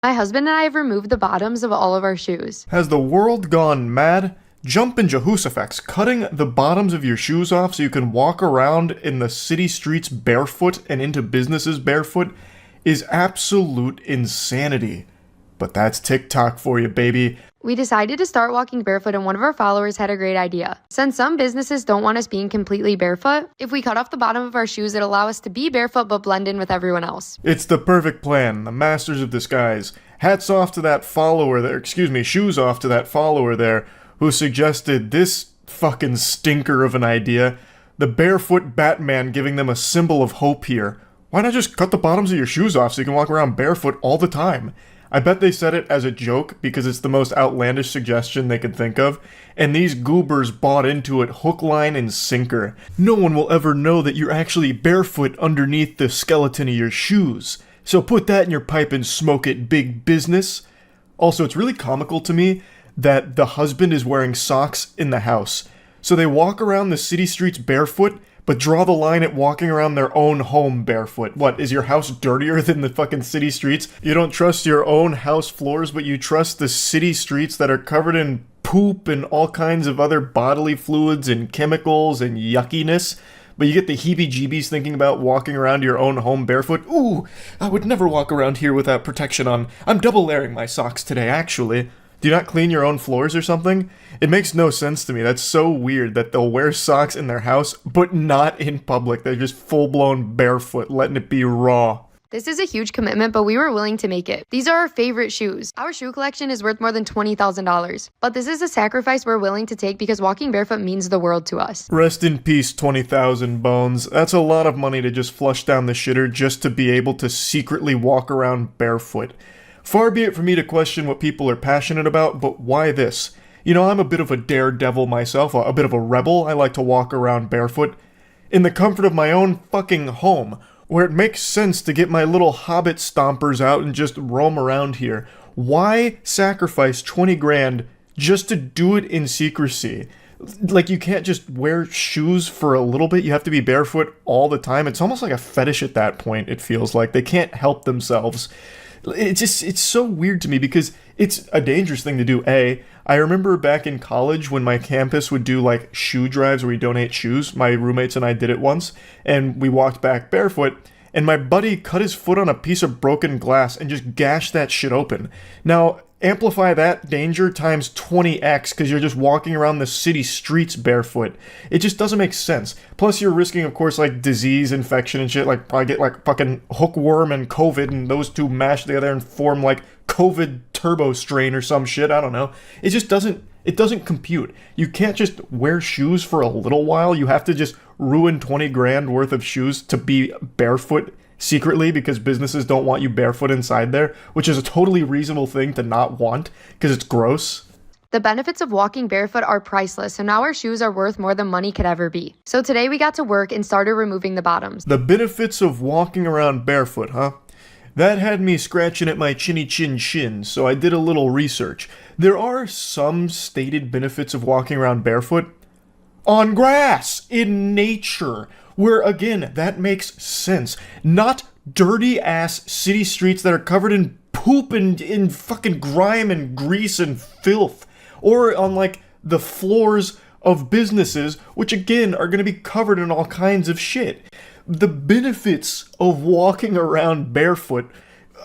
My husband and I have removed the bottoms of all of our shoes. Has the world gone mad? Jump in Jehoshaphat, cutting the bottoms of your shoes off so you can walk around in the city streets barefoot and into businesses barefoot is absolute insanity. But that's TikTok for you, baby. We decided to start walking barefoot, and one of our followers had a great idea. Since some businesses don't want us being completely barefoot, if we cut off the bottom of our shoes, it'll allow us to be barefoot but blend in with everyone else. It's the perfect plan, the masters of disguise. Hats off to that follower there, shoes off to that follower there, who suggested this fucking stinker of an idea. The barefoot Batman giving them a symbol of hope here. Why not just cut the bottoms of your shoes off so you can walk around barefoot all the time? I bet they said it as a joke because it's the most outlandish suggestion they could think of, and these goobers bought into it hook, line, and sinker. No one will ever know that you're actually barefoot underneath the skeleton of your shoes. So put that in your pipe and smoke it, big business. Also, it's really comical to me that the husband is wearing socks in the house. So they walk around the city streets barefoot, but draw the line at walking around their own home barefoot. What, is your house dirtier than the fucking city streets? You don't trust your own house floors, but you trust the city streets that are covered in poop and all kinds of other bodily fluids and chemicals and yuckiness? But you get the heebie-jeebies thinking about walking around your own home barefoot. Ooh, I would never walk around here without protection on. I'm double layering my socks today, actually. Do you not clean your own floors or something? It makes no sense to me. That's so weird that they'll wear socks in their house, but not in public. They're just full-blown barefoot, letting it be raw. This is a huge commitment, but we were willing to make it. These are our favorite shoes. Our shoe collection is worth more than $20,000. But this is a sacrifice we're willing to take because walking barefoot means the world to us. Rest in peace, 20,000 bones. That's a lot of money to just flush down the shitter just to be able to secretly walk around barefoot. Far be it for me to question what people are passionate about, but why this? You know, I'm a bit of a daredevil myself, a bit of a rebel. I like to walk around barefoot in the comfort of my own fucking home, where it makes sense to get my little hobbit stompers out and just roam around here. Why sacrifice 20 grand just to do it in secrecy? Like, you can't just wear shoes for a little bit. You have to be barefoot all the time. It's almost like a fetish at that point, it feels like. They can't help themselves. It's so weird to me because it's a dangerous thing to do. I remember back in college when my campus would do like shoe drives where we donate shoes. My roommates and I did it once, and we walked back barefoot, and my buddy cut his foot on a piece of broken glass and just gashed that shit open. Now, amplify that danger times 20x because you're just walking around the city streets barefoot. It just doesn't make sense. Plus, you're risking, of course, like disease, infection, and shit. Like, probably get like fucking hookworm and COVID, and those two mash together and form like COVID turbo strain or some shit. I don't know. It just doesn't. It doesn't compute. You can't just wear shoes for a little while. You have to just ruin 20 grand worth of shoes to be barefoot secretly because businesses don't want you barefoot inside there, which is a totally reasonable thing to not want because it's gross. The benefits of walking barefoot are priceless, so now our shoes are worth more than money could ever be. So today we got to work and started removing the bottoms. The benefits of walking around barefoot, huh? That had me scratching at my chinny chin chin, so I did a little research. There are some stated benefits of walking around barefoot. On grass, in nature, where again, that makes sense. Not dirty ass city streets that are covered in poop and in fucking grime and grease and filth. Or on like the floors of businesses, which again are going to be covered in all kinds of shit. The benefits of walking around barefoot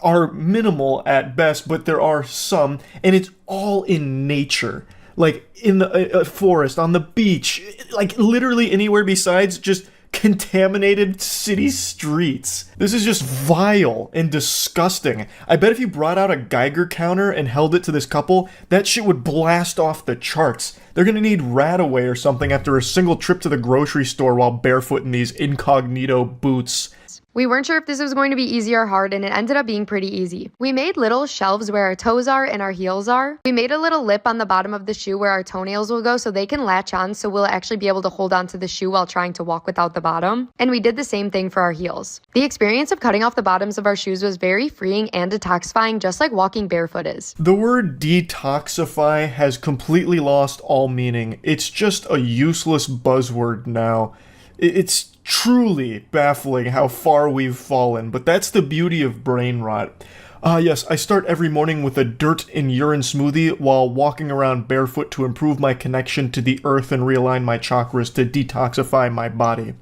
are minimal at best, but there are some, and it's all in nature. Like in the forest, on the beach, like literally anywhere besides just contaminated city streets. This is just vile and disgusting. I bet if you brought out a Geiger counter and held it to this couple, that shit would blast off the charts. They're gonna need Radaway or something after a single trip to the grocery store while barefoot in these incognito boots. We weren't sure if this was going to be easy or hard, and it ended up being pretty easy. We made little shelves where our toes are and our heels are. We made a little lip on the bottom of the shoe where our toenails will go so they can latch on, so we'll actually be able to hold on to the shoe while trying to walk without the bottom. And we did the same thing for our heels. The experience of cutting off the bottoms of our shoes was very freeing and detoxifying, just like walking barefoot is. The word detoxify has completely lost all meaning. It's just a useless buzzword now. It's truly baffling how far we've fallen, but that's the beauty of brain rot. Ah, yes, I start every morning with a dirt and urine smoothie while walking around barefoot to improve my connection to the earth and realign my chakras to detoxify my body.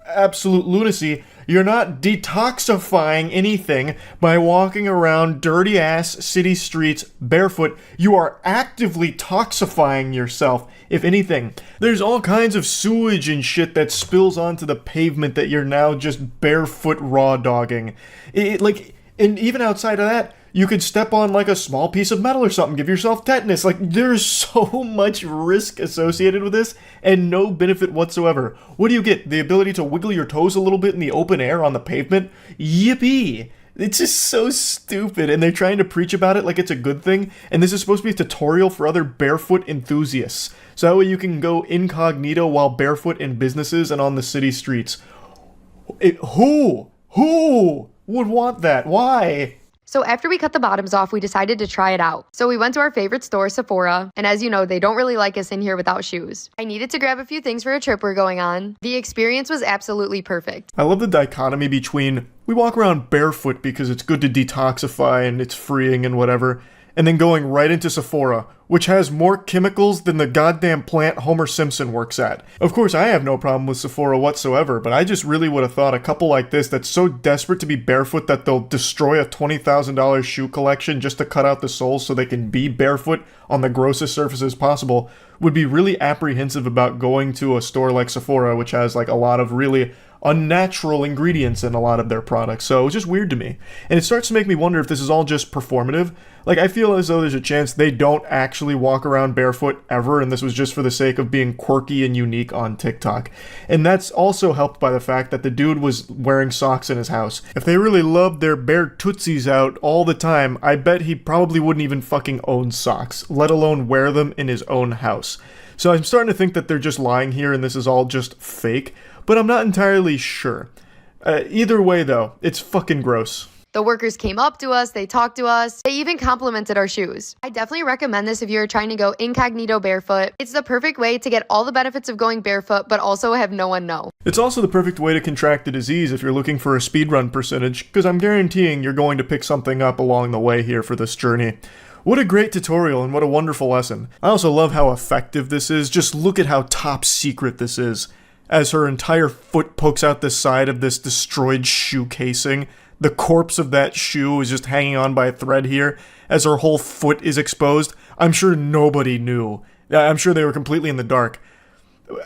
Absolute lunacy. You're not detoxifying anything by walking around dirty ass city streets barefoot. You are actively toxifying yourself. If anything, there's all kinds of sewage and shit that spills onto the pavement that you're now just barefoot raw dogging. And even outside of that, you could step on like a small piece of metal or something, give yourself tetanus. Like, there's so much risk associated with this and no benefit whatsoever. What do you get? The ability to wiggle your toes a little bit in the open air on the pavement? Yippee! It's just so stupid, and they're trying to preach about it like it's a good thing, and this is supposed to be a tutorial for other barefoot enthusiasts. So that way you can go incognito while barefoot in businesses and on the city streets. Who would want that? Why? So after we cut the bottoms off, we decided to try it out. So we went to our favorite store, Sephora, and as you know, they don't really like us in here without shoes. I needed to grab a few things for a trip we're going on. The experience was absolutely perfect. I love the dichotomy between we walk around barefoot because it's good to detoxify and it's freeing and whatever, and then going right into Sephora, which has more chemicals than the goddamn plant Homer Simpson works at. Of course, I have no problem with Sephora whatsoever, but I just really would have thought a couple like this that's so desperate to be barefoot that they'll destroy a $20,000 shoe collection just to cut out the soles so they can be barefoot on the grossest surfaces possible would be really apprehensive about going to a store like Sephora, which has like a lot of really unnatural ingredients in a lot of their products. So it was just weird to me. And it starts to make me wonder if this is all just performative. Like, I feel as though there's a chance they don't actually walk around barefoot ever, and this was just for the sake of being quirky and unique on TikTok. And that's also helped by the fact that the dude was wearing socks in his house. If they really loved their bare tootsies out all the time, I bet he probably wouldn't even fucking own socks, let alone wear them in his own house. So I'm starting to think that they're just lying here and this is all just fake, but I'm not entirely sure. Either way, though, it's fucking gross. The workers came up to us, they talked to us, they even complimented our shoes. I definitely recommend this if you're trying to go incognito barefoot. It's the perfect way to get all the benefits of going barefoot, but also have no one know. It's also the perfect way to contract the disease if you're looking for a speedrun percentage, because I'm guaranteeing you're going to pick something up along the way here for this journey. What a great tutorial and what a wonderful lesson. I also love how effective this is. Just look at how top secret this is. As her entire foot pokes out the side of this destroyed shoe casing, the corpse of that shoe is just hanging on by a thread here, as her whole foot is exposed. I'm sure nobody knew. I'm sure they were completely in the dark.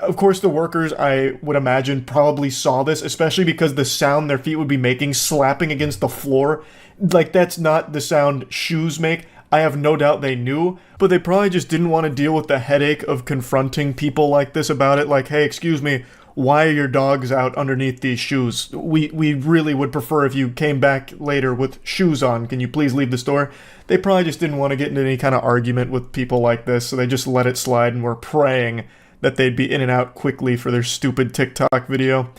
Of course, the workers, I would imagine, probably saw this, especially because the sound their feet would be making, slapping against the floor. Like, that's not the sound shoes make. I have no doubt they knew, but they probably just didn't want to deal with the headache of confronting people like this about it. Like, hey, excuse me, why are your dogs out underneath these shoes? We really would prefer if you came back later with shoes on. Can you please leave the store? They probably just didn't want to get into any kind of argument with people like this, so they just let it slide and were praying that they'd be in and out quickly for their stupid TikTok video.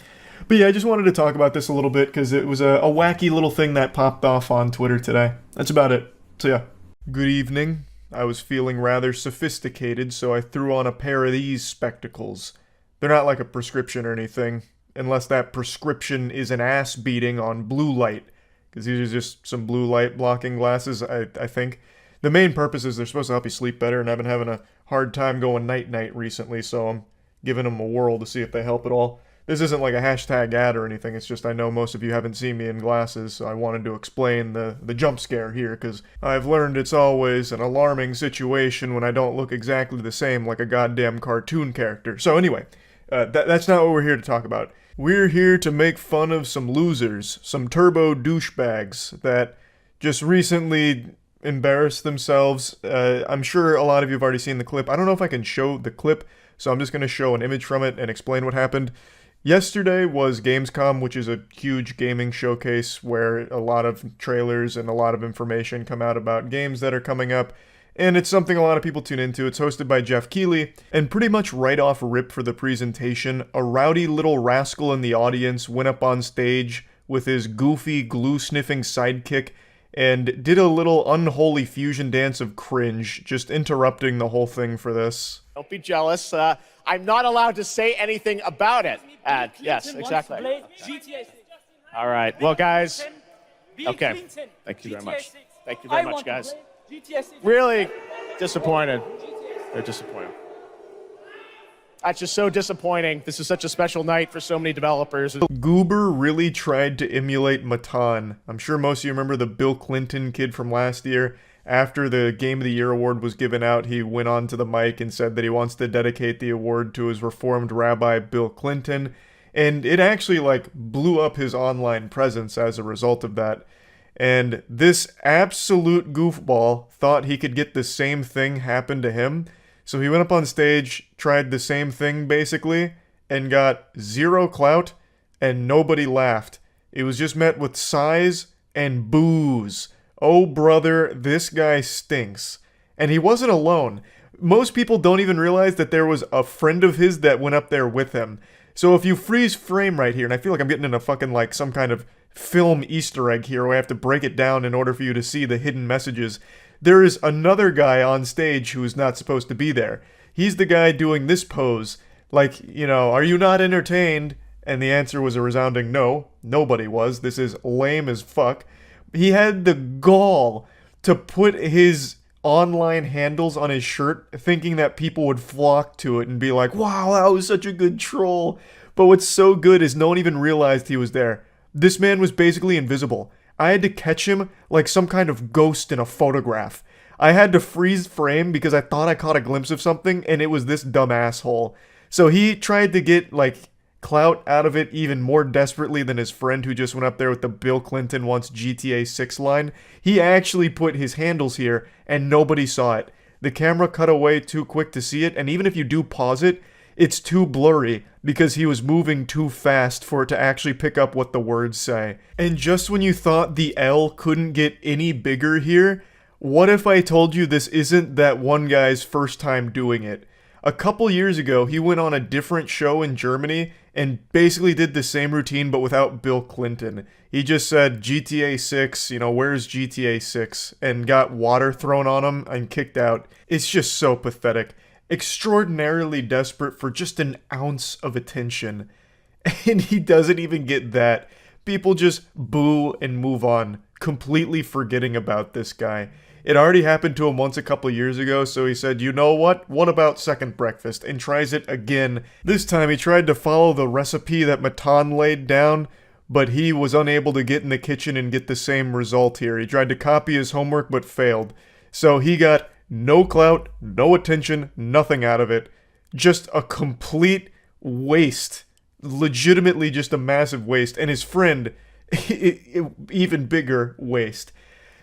But yeah, I just wanted to talk about this a little bit because it was a wacky little thing that popped off on Twitter today. That's about it. So yeah. Good evening. I was feeling rather sophisticated, so I threw on a pair of these spectacles. They're not like a prescription or anything, unless that prescription is an ass beating on blue light, because these are just some blue light blocking glasses, I think. The main purpose is they're supposed to help you sleep better, and I've been having a hard time going night-night recently, so I'm giving them a whirl to see if they help at all. This isn't like a hashtag ad or anything, it's just I know most of you haven't seen me in glasses, so I wanted to explain the jump scare here, because I've learned it's always an alarming situation when I don't look exactly the same like a goddamn cartoon character. So anyway, that's not what we're here to talk about. We're here to make fun of some losers, some turbo douchebags that just recently embarrassed themselves. I'm sure a lot of you have already seen the clip. I don't know if I can show the clip, so I'm just going to show an image from it and explain what happened. Yesterday was Gamescom, which is a huge gaming showcase where a lot of trailers and a lot of information come out about games that are coming up, and it's something a lot of people tune into. It's hosted by Jeff Keighley, and pretty much right off rip for the presentation, a rowdy little rascal in the audience went up on stage with his goofy, glue-sniffing sidekick and did a little unholy fusion dance of cringe, just interrupting the whole thing for this. Don't be jealous. I'm not allowed to say anything about it. Yes, exactly. All right. Well, guys, Okay. Thank you very much. Thank you very much, guys. Really disappointed. They're disappointed. That's just so disappointing. This is such a special night for so many developers. Goober really tried to emulate Matan. I'm sure most of you remember the Bill Clinton kid from last year. After the Game of the Year award was given out, he went on to the mic and said that he wants to dedicate the award to his Reformed rabbi, Bill Clinton. And it actually, like, blew up his online presence as a result of that. And this absolute goofball thought he could get the same thing happen to him. So he went up on stage, tried the same thing basically, and got 0 clout, and nobody laughed. It was just met with sighs and boos. Oh brother, this guy stinks. And he wasn't alone. Most people don't even realize that there was a friend of his that went up there with him. So if you freeze frame right here, and I feel like I'm getting in a fucking like some kind of film Easter egg here where I have to break it down in order for you to see the hidden messages. There is another guy on stage who is not supposed to be there. He's the guy doing this pose, like, you know, are you not entertained? And the answer was a resounding no. Nobody was. This is lame as fuck. He had the gall to put his online handles on his shirt, thinking that people would flock to it and be like, wow, that was such a good troll. But what's so good is no one even realized he was there. This man was basically invisible. I had to catch him like some kind of ghost in a photograph. I had to freeze frame because I thought I caught a glimpse of something, and it was this dumb asshole. So he tried to get, like, clout out of it even more desperately than his friend who just went up there with the Bill Clinton wants GTA 6 line. He actually put his handles here, and nobody saw it. The camera cut away too quick to see it, and even if you do pause it, it's too blurry because he was moving too fast for it to actually pick up what the words say. And just when you thought the L couldn't get any bigger here, what if I told you this isn't that one guy's first time doing it? A couple years ago, he went on a different show in Germany and basically did the same routine but without Bill Clinton. He just said, GTA 6, you know, where's GTA 6? And got water thrown on him and kicked out. It's just so pathetic. Extraordinarily desperate for just an ounce of attention. And he doesn't even get that. People just boo and move on, completely forgetting about this guy. It already happened to him once a couple years ago, so he said, you know what? What about second breakfast? And tries it again. This time he tried to follow the recipe that Matan laid down, but he was unable to get in the kitchen and get the same result here. He tried to copy his homework but failed. So he got no clout, no attention, nothing out of it. Just a complete waste. Legitimately just a massive waste. And his friend, even bigger waste.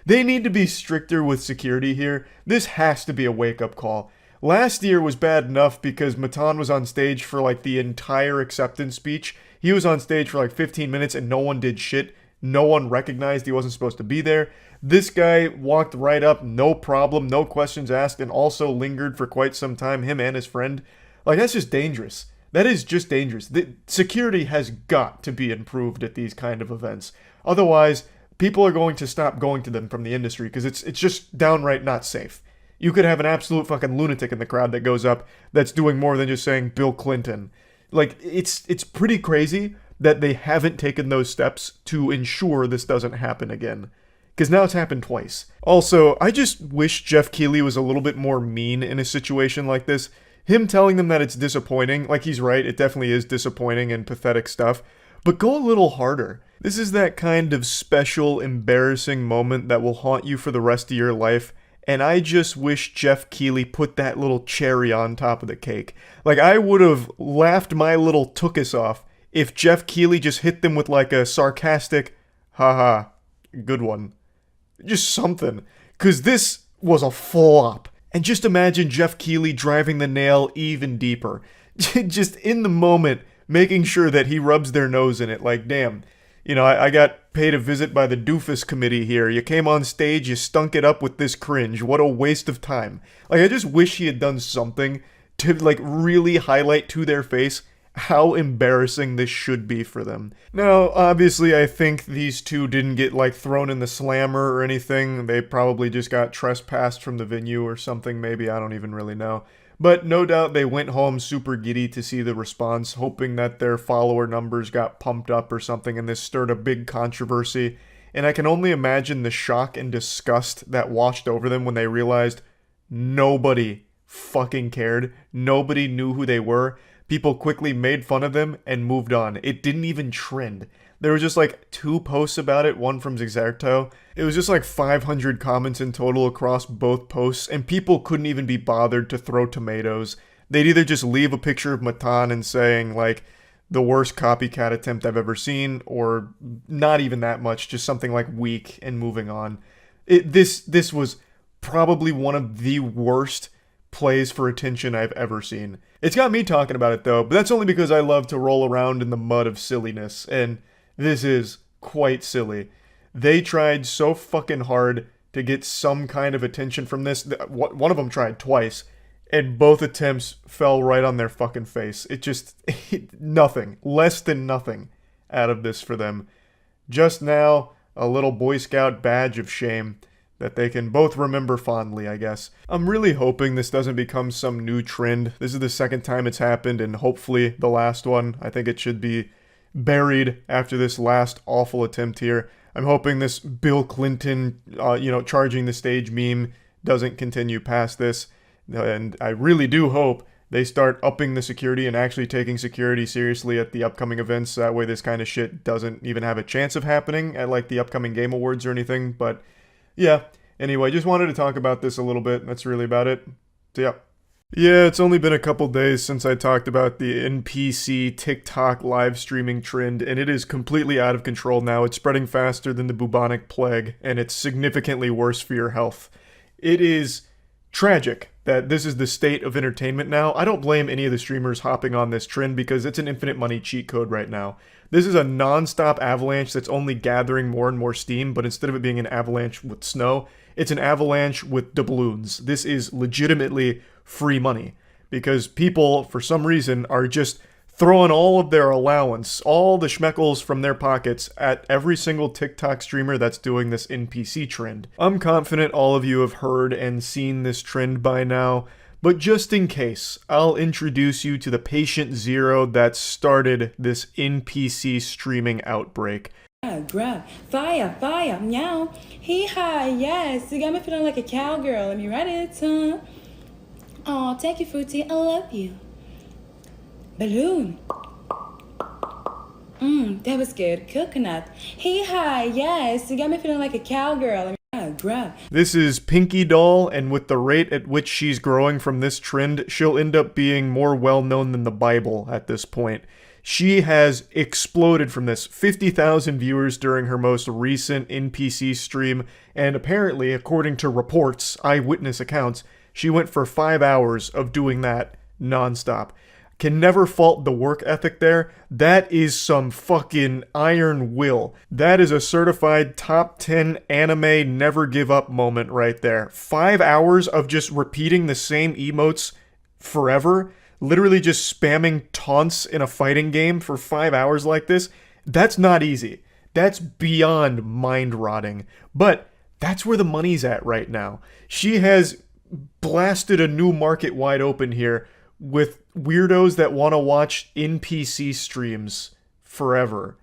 They need to be stricter with security here. This has to be a wake-up call. Last year was bad enough because Matan was on stage for like the entire acceptance speech. He was on stage for like 15 minutes and no one did shit. No one recognized he wasn't supposed to be there. This guy walked right up, no problem, no questions asked, and also lingered for quite some time, him and his friend. Like, that's just dangerous. That is just dangerous. The security has got to be improved at these kind of events. Otherwise, people are going to stop going to them from the industry because it's just downright not safe. You could have an absolute fucking lunatic in the crowd that goes up that's doing more than just saying Bill Clinton. Like, it's pretty crazy that they haven't taken those steps to ensure this doesn't happen again. Because now it's happened twice. Also, I just wish Jeff Keighley was a little bit more mean in a situation like this. Him telling them that it's disappointing, like he's right, it definitely is disappointing and pathetic stuff, but go a little harder. This is that kind of special, embarrassing moment that will haunt you for the rest of your life, and I just wish Jeff Keighley put that little cherry on top of the cake. Like, I would have laughed my little tookus off if Jeff Keighley just hit them with like a sarcastic, haha, good one. Just something. Because this was a flop. And just imagine Jeff Keighley driving the nail even deeper. Just in the moment, making sure that he rubs their nose in it. Like, damn, you know, I got paid a visit by the doofus committee here. You came on stage, you stunk it up with this cringe. What a waste of time. Like, I just wish he had done something to, like, really highlight to their face how embarrassing this should be for them. Now, obviously, I think these two didn't get, like, thrown in the slammer or anything. They probably just got trespassed from the venue or something, maybe. I don't even really know. But no doubt they went home super giddy to see the response, hoping that their follower numbers got pumped up or something, and this stirred a big controversy. and I can only imagine the shock and disgust that washed over them when they realized nobody fucking cared. Nobody knew who they were. People quickly made fun of them and moved on. It didn't even trend. There were just like 2 posts about it, one from Zexerto. It was just like 500 comments in total across both posts, and people couldn't even be bothered to throw tomatoes. They'd either just leave a picture of Matan and saying like, the worst copycat attempt I've ever seen, or not even that much, just something like weak and moving on. This was probably one of the worst plays for attention I've ever seen. It's got me talking about it though, but that's only because I love to roll around in the mud of silliness, and this is quite silly. They tried so fucking hard to get some kind of attention from this. One of them tried twice, and both attempts fell right on their fucking face. It just, nothing, less than nothing out of this for them. Just now, a little Boy Scout badge of shame that they can both remember fondly, I guess. I'm really hoping this doesn't become some new trend. This is the second time it's happened, and hopefully the last one. I think it should be buried after this last awful attempt here. I'm hoping this Bill Clinton, charging the stage meme doesn't continue past this. And I really do hope they start upping the security and actually taking security seriously at the upcoming events. That way this kind of shit doesn't even have a chance of happening at like the upcoming Game Awards or anything. But yeah, anyway, just wanted to talk about this a little bit. That's really about it. So yeah. Yeah, it's only been a couple days since I talked about the NPC TikTok live streaming trend, and it is completely out of control now. It's spreading faster than the bubonic plague, and it's significantly worse for your health. It is tragic that this is the state of entertainment now. I don't blame any of the streamers hopping on this trend because it's an infinite money cheat code right now. This is a non-stop avalanche that's only gathering more and more steam, but instead of it being an avalanche with snow, it's an avalanche with doubloons. This is legitimately free money because people, for some reason, are just throwing all of their allowance, all the schmeckles from their pockets at every single TikTok streamer that's doing this NPC trend. I'm confident all of you have heard and seen this trend by now, but just in case, I'll introduce you to the patient zero that started this NPC streaming outbreak. Grab, fire, fire, meow, hee-haw, yes, you got me feeling like a cowgirl, let me write it, Aw, thank you, Fruity, I love you. Balloon. That was good. Coconut. Hee-haw, yes, you got me feeling like a cowgirl. Grab. This is Pinky Doll, and with the rate at which she's growing from this trend, she'll end up being more well-known than the Bible at this point. She has exploded from this. 50,000 viewers during her most recent NPC stream, and apparently, according to reports, eyewitness accounts, she went for 5 hours of doing that nonstop. Can never fault the work ethic there. That is some fucking iron will. That is a certified top 10 anime never give up moment right there. 5 hours of just repeating the same emotes forever. Literally just spamming taunts in a fighting game for 5 hours like this. That's not easy. That's beyond mind-rotting. But that's where the money's at right now. She has blasted a new market wide open here with weirdos that want to watch NPC streams forever.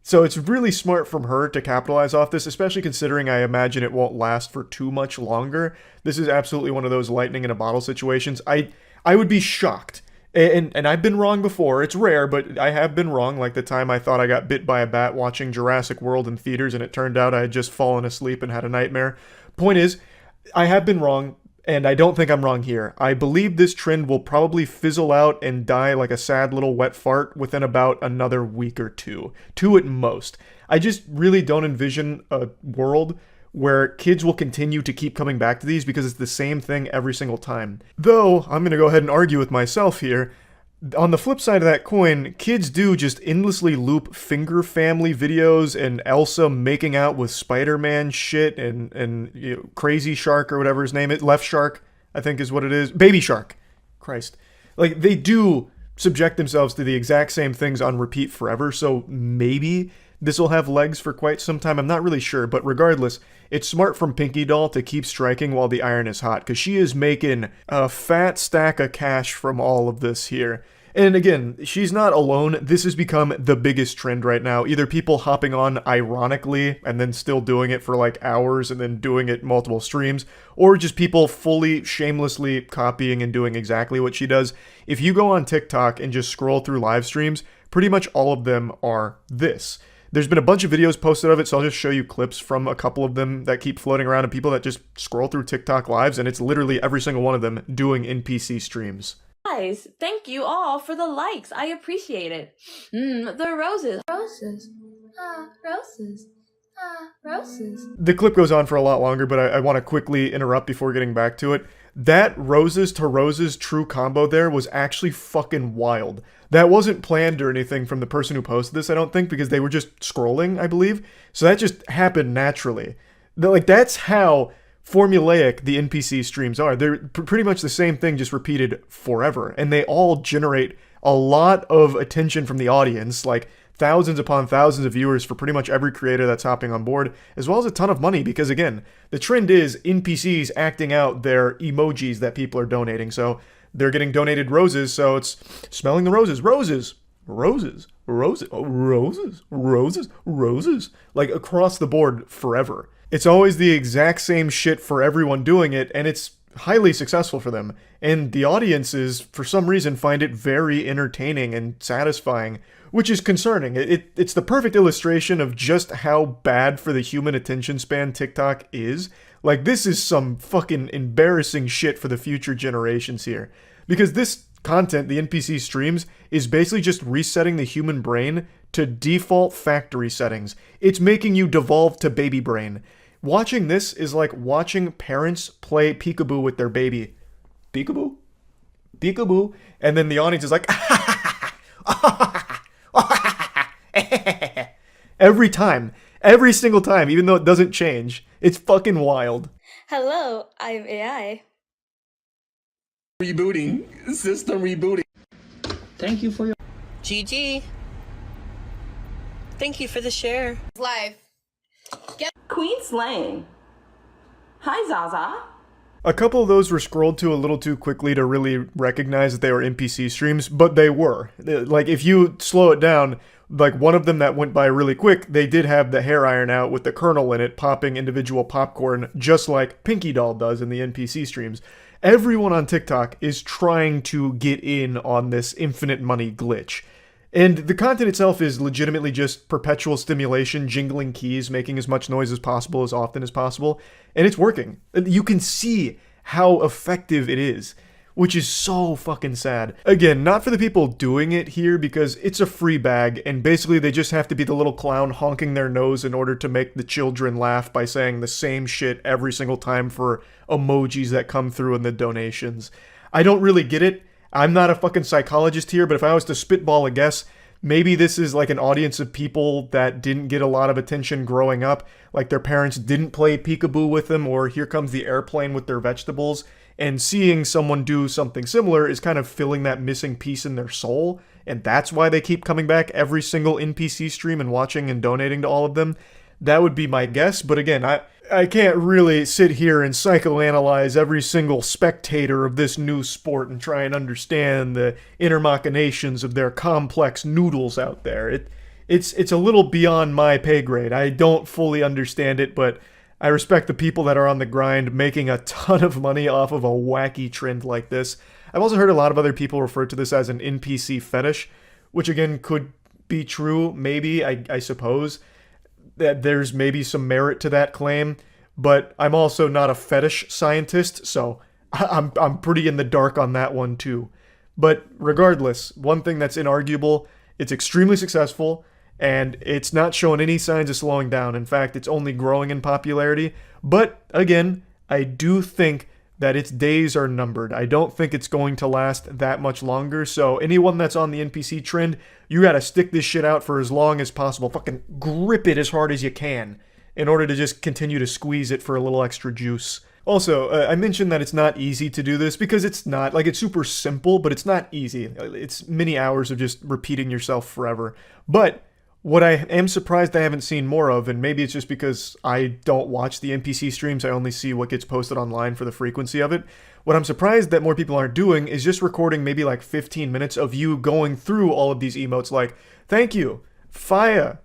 So it's really smart from her to capitalize off this, especially considering I imagine it won't last for too much longer. This is absolutely one of those lightning in a bottle situations. I would be shocked. And I've been wrong before. It's rare, but I have been wrong. Like the time I thought I got bit by a bat watching Jurassic World in theaters, and it turned out I had just fallen asleep and had a nightmare. Point is, I have been wrong. And I don't think I'm wrong here. I believe this trend will probably fizzle out and die like a sad little wet fart within about another week or two. 2 at most. I just really don't envision a world where kids will continue to keep coming back to these because it's the same thing every single time. Though, I'm going to go ahead and argue with myself here. On the flip side of that coin, kids do just endlessly loop Finger Family videos and Elsa making out with Spider-Man shit and Crazy Shark or whatever his name is. Left Shark, I think is what it is. Baby Shark. Christ. Like, they do subject themselves to the exact same things on repeat forever, so maybe this will have legs for quite some time. I'm not really sure, but regardless, it's smart from Pinky Doll to keep striking while the iron is hot, because she is making a fat stack of cash from all of this here. And again, she's not alone. This has become the biggest trend right now. Either people hopping on ironically and then still doing it for like hours and then doing it multiple streams, or just people fully shamelessly copying and doing exactly what she does. If you go on TikTok and just scroll through live streams, pretty much all of them are this. There's been a bunch of videos posted of it, so I'll just show you clips from a couple of them that keep floating around, and people that just scroll through TikTok lives, and it's literally every single one of them doing NPC streams. Guys, thank you all for the likes. I appreciate it. The roses. Roses. Roses. Roses. The clip goes on for a lot longer, but I want to quickly interrupt before getting back to it. That roses to roses true combo there was actually fucking wild. That wasn't planned or anything from the person who posted this, I don't think, because they were just scrolling, I believe. So that just happened naturally. That's how formulaic the NPC streams are. They're pretty much the same thing, just repeated forever. And they all generate a lot of attention from the audience, like thousands upon thousands of viewers for pretty much every creator that's hopping on board, as well as a ton of money, because again, the trend is NPCs acting out their emojis that people are donating. So they're getting donated roses, so it's smelling the roses. Roses. Roses. Roses. Oh, roses. Roses. Roses. Like across the board forever. It's always the exact same shit for everyone doing it, and it's highly successful for them. And the audiences, for some reason, find it very entertaining and satisfying, which is concerning. It's the perfect illustration of just how bad for the human attention span TikTok is. Like, this is some fucking embarrassing shit for the future generations here. Because this content, the NPC streams, is basically just resetting the human brain to default factory settings. It's making you devolve to baby brain. Watching this is like watching parents play peekaboo with their baby. Peekaboo? Peekaboo? And then the audience is like, every time. Every single time, even though it doesn't change. It's fucking wild. Hello, I'm AI. Rebooting. System rebooting. Thank you for your... GG. Thank you for the share. Live. Queen Slaying. Hi, Zaza. A couple of those were scrolled to a little too quickly to really recognize that they were NPC streams, but they were. Like, if you slow it down, like one of them that went by really quick, they did have the hair iron out with the kernel in it, popping individual popcorn, just like Pinky Doll does in the NPC streams. Everyone on TikTok is trying to get in on this infinite money glitch. And the content itself is legitimately just perpetual stimulation, jingling keys, making as much noise as possible, as often as possible. And it's working. You can see how effective it is, which is so fucking sad. Again, not for the people doing it here, because it's a free bag, and basically they just have to be the little clown honking their nose in order to make the children laugh by saying the same shit every single time for emojis that come through in the donations. I don't really get it. I'm not a fucking psychologist here, but if I was to spitball a guess, maybe this is like an audience of people that didn't get a lot of attention growing up, like their parents didn't play peekaboo with them, or Here Comes the Airplane with their vegetables, and seeing someone do something similar is kind of filling that missing piece in their soul, and that's why they keep coming back every single NPC stream and watching and donating to all of them. That would be my guess, but again, I can't really sit here and psychoanalyze every single spectator of this new sport and try and understand the inner machinations of their complex noodles out there. It's a little beyond my pay grade. I don't fully understand it, but I respect the people that are on the grind making a ton of money off of a wacky trend like this. I've also heard a lot of other people refer to this as an NPC fetish, which again could be true, maybe, I suppose. That there's maybe some merit to that claim, but I'm also not a fetish scientist, so I'm pretty in the dark on that one too. But regardless, one thing that's inarguable, it's extremely successful, and it's not showing any signs of slowing down. In fact, it's only growing in popularity. But again, I do think that its days are numbered. I don't think it's going to last that much longer, so anyone that's on the NPC trend, you gotta stick this shit out for as long as possible. Fucking grip it as hard as you can in order to just continue to squeeze it for a little extra juice. Also, I mentioned that it's not easy to do this because it's not. Like, it's super simple, but it's not easy. It's many hours of just repeating yourself forever. But What I am surprised I haven't seen more of, and maybe it's just because I don't watch the NPC streams, I only see what gets posted online for the frequency of it. What I'm surprised that more people aren't doing is just recording maybe like 15 minutes of you going through all of these emotes like, thank you, fire,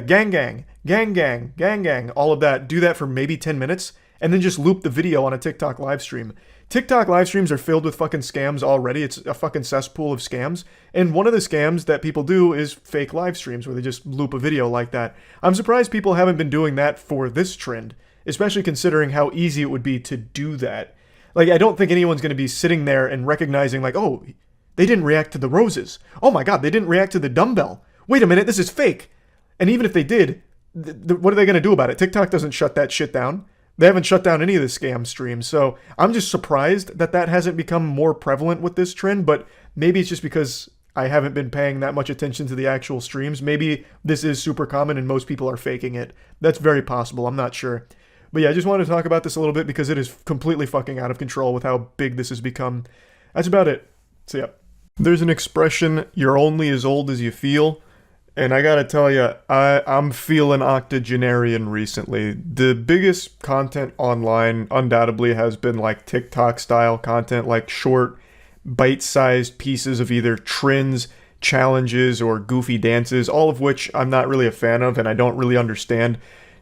gang gang, gang gang, gang gang, all of that. Do that for maybe 10 minutes, and then just loop the video on a TikTok live stream. TikTok live streams are filled with fucking scams already. It's a fucking cesspool of scams. And one of the scams that people do is fake live streams where they just loop a video like that. I'm surprised people haven't been doing that for this trend, especially considering how easy it would be to do that. Like, I don't think anyone's going to be sitting there and recognizing like, oh, they didn't react to the roses. Oh my god, they didn't react to the dumbbell. Wait a minute, this is fake. And even if they did, what are they going to do about it? TikTok doesn't shut that shit down. They haven't shut down any of the scam streams, so I'm just surprised that that hasn't become more prevalent with this trend, but maybe it's just because I haven't been paying that much attention to the actual streams. Maybe this is super common and most people are faking it. That's very possible, I'm not sure. But yeah, I just wanted to talk about this a little bit because it is completely fucking out of control with how big this has become. That's about it. So yeah. There's an expression, you're only as old as you feel. And I gotta tell you, I'm feeling octogenarian recently. The biggest content online undoubtedly has been like TikTok-style content, like short, bite-sized pieces of either trends, challenges, or goofy dances, all of which I'm not really a fan of and I don't really understand.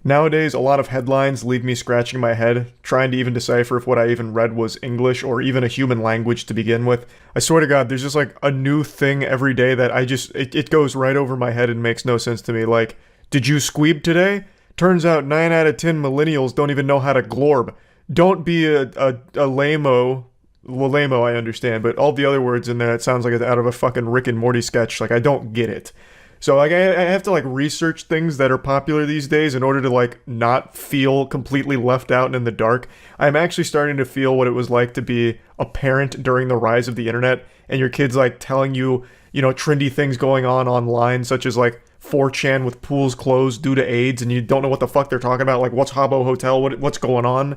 Nowadays, a lot of headlines leave me scratching my head, trying to even decipher if what I even read was English or even a human language to begin with. I swear to God, there's just like a new thing every day that it goes right over my head and makes no sense to me. Like, did you squeeb today? Turns out 9 out of 10 millennials don't even know how to glorb. Don't be a lame-o. Well, lame-o I understand, but all the other words in there, it sounds like it's out of a fucking Rick and Morty sketch. Like, I don't get it. So, like, I have to, like, research things that are popular these days in order to, like, not feel completely left out and in the dark. I'm actually starting to feel what it was like to be a parent during the rise of the internet, and your kids, like, telling you, you know, trendy things going on online, such as, like, 4chan with pools closed due to AIDS, and you don't know what the fuck they're talking about, like, what's Habbo Hotel, what's going on?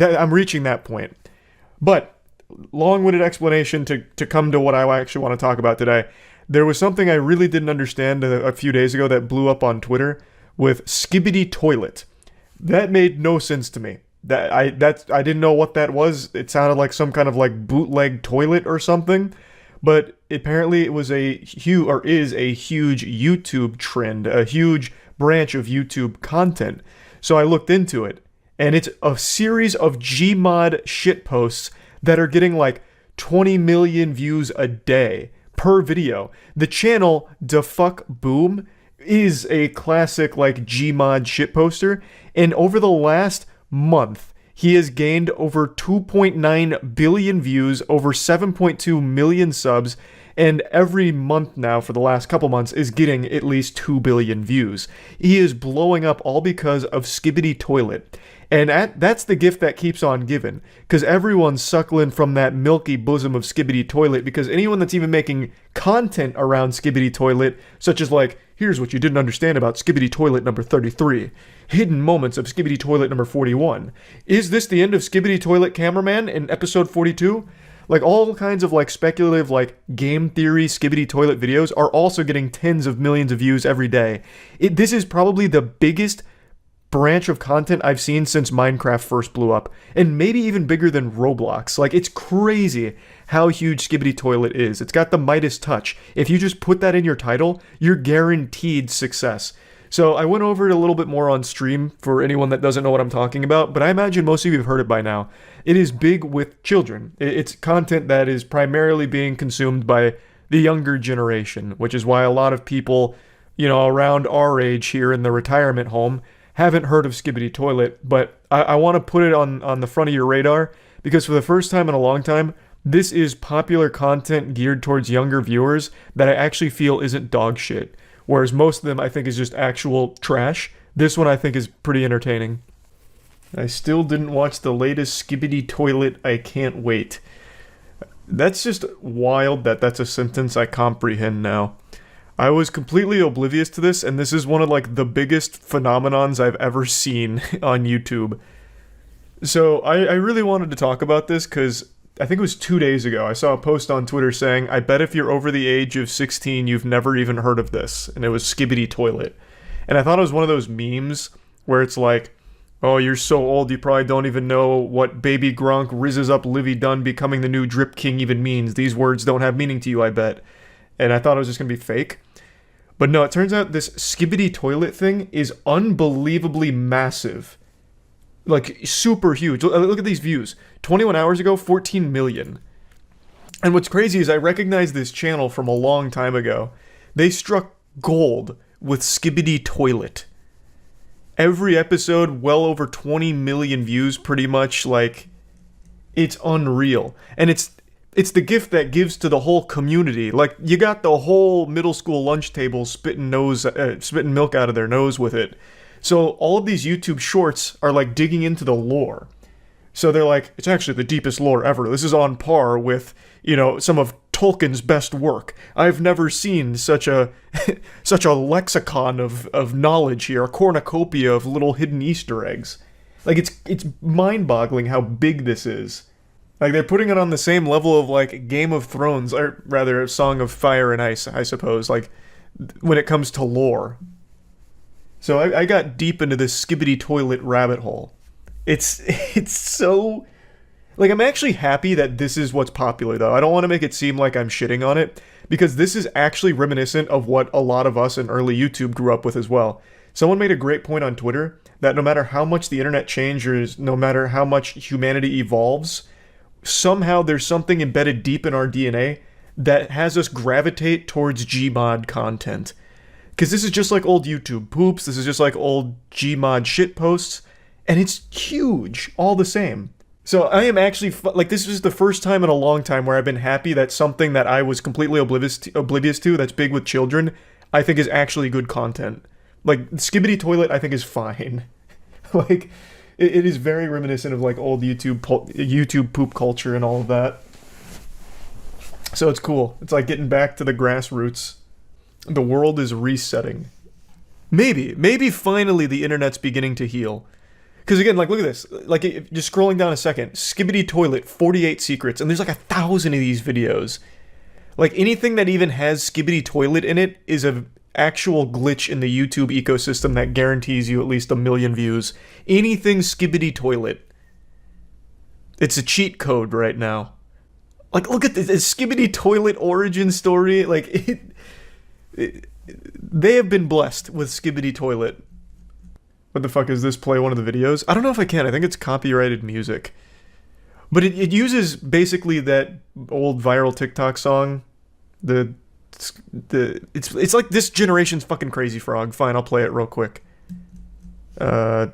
I'm reaching that point. But, long-winded explanation to come to what I actually want to talk about today. There was something I really didn't understand a few days ago that blew up on Twitter with Skibidi Toilet. That made no sense to me. I didn't know what that was. It sounded like some kind of like bootleg toilet or something. But apparently it was is a huge YouTube trend, a huge branch of YouTube content. So I looked into it, and it's a series of Gmod shitposts that are getting like 20 million views a day per video. The channel Da Fuck Boom is a classic like Gmod shitposter, and over the last month he has gained over 2.9 billion views, over 7.2 million subs, and every month now for the last couple months is getting at least 2 billion views. He is blowing up all because of Skibidi Toilet. And that's the gift that keeps on giving, because everyone's suckling from that milky bosom of Skibidi Toilet, because anyone that's even making content around Skibidi Toilet, such as like, here's what you didn't understand about Skibidi Toilet number 33, hidden moments of Skibidi Toilet number 41, is this the end of Skibidi Toilet Cameraman in episode 42? Like, all kinds of like speculative like game theory Skibidi Toilet videos are also getting tens of millions of views every day. This is probably the biggest branch of content I've seen since Minecraft first blew up, and maybe even bigger than Roblox. Like, it's crazy how huge Skibidi Toilet is. It's got the Midas touch. If you just put that in your title, you're guaranteed success. So I went over it a little bit more on stream for anyone that doesn't know what I'm talking about, but I imagine most of you have heard it by now. It is big with children. It's content that is primarily being consumed by the younger generation, which is why a lot of people, you know, around our age here in the retirement home haven't heard of Skibidi Toilet, but I want to put it on the front of your radar, because for the first time in a long time, this is popular content geared towards younger viewers that I actually feel isn't dog shit. Whereas most of them I think is just actual trash. This one I think is pretty entertaining. I still didn't watch the latest Skibidi Toilet, I can't wait. That's just wild that that's a sentence I comprehend now. I was completely oblivious to this, and this is one of like the biggest phenomenons I've ever seen on YouTube. So I really wanted to talk about this because I think it was 2 days ago, I saw a post on Twitter saying, I bet if you're over the age of 16, you've never even heard of this. And it was Skibidi Toilet. And I thought it was one of those memes where it's like, oh, you're so old you probably don't even know what Baby Gronk rizzes up Livy Dunn becoming the new Drip King even means. These words don't have meaning to you, I bet. And I thought it was just going to be fake. But no, it turns out this Skibidi Toilet thing is unbelievably massive. Like, super huge. Look at these views. 21 hours ago, 14 million. And what's crazy is I recognize this channel from a long time ago. They struck gold with Skibidi Toilet. Every episode, well over 20 million views, pretty much. Like, it's unreal. And it's the gift that gives to the whole community. Like, you got the whole middle school lunch table spitting milk out of their nose with it. So all of these YouTube shorts are like digging into the lore. So they're like, it's actually the deepest lore ever. This is on par with, some of Tolkien's best work. I've never seen such a such a lexicon of knowledge here, a cornucopia of little hidden Easter eggs. Like, it's mind-boggling how big this is. Like, they're putting it on the same level of, like, Game of Thrones, or rather, Song of Fire and Ice, I suppose, like, when it comes to lore. So I got deep into this Skibidi Toilet rabbit hole. It's so... Like, I'm actually happy that this is what's popular, though. I don't want to make it seem like I'm shitting on it, because this is actually reminiscent of what a lot of us in early YouTube grew up with as well. Someone made a great point on Twitter that no matter how much the internet changes, no matter how much humanity evolves, somehow there's something embedded deep in our DNA that has us gravitate towards Gmod content. Because this is just like old YouTube poops, this is just like old Gmod shitposts, and it's huge, all the same. So I am actually, this is the first time in a long time where I've been happy that something that I was completely oblivious to, that's big with children, I think is actually good content. Like, Skibidi Toilet, I think, is fine. Like, it is very reminiscent of, like, old YouTube poop culture and all of that. So it's cool. It's like getting back to the grassroots. The world is resetting. Maybe finally the internet's beginning to heal. Because again, like, look at this. Like, just scrolling down a second. Skibidi Toilet, 48 secrets. And there's like 1,000 of these videos. Like, anything that even has Skibidi Toilet in it is an actual glitch in the YouTube ecosystem that guarantees you at least 1 million views. Anything Skibidi Toilet. It's a cheat code right now. Like, look at this Skibidi Toilet origin story. Like, they have been blessed with Skibidi Toilet. What the fuck is this? Play one of the videos? I don't know if I can. I think it's copyrighted music. But it uses basically that old viral TikTok song. It's like this generation's fucking Crazy Frog. Fine, I'll play it real quick. Here,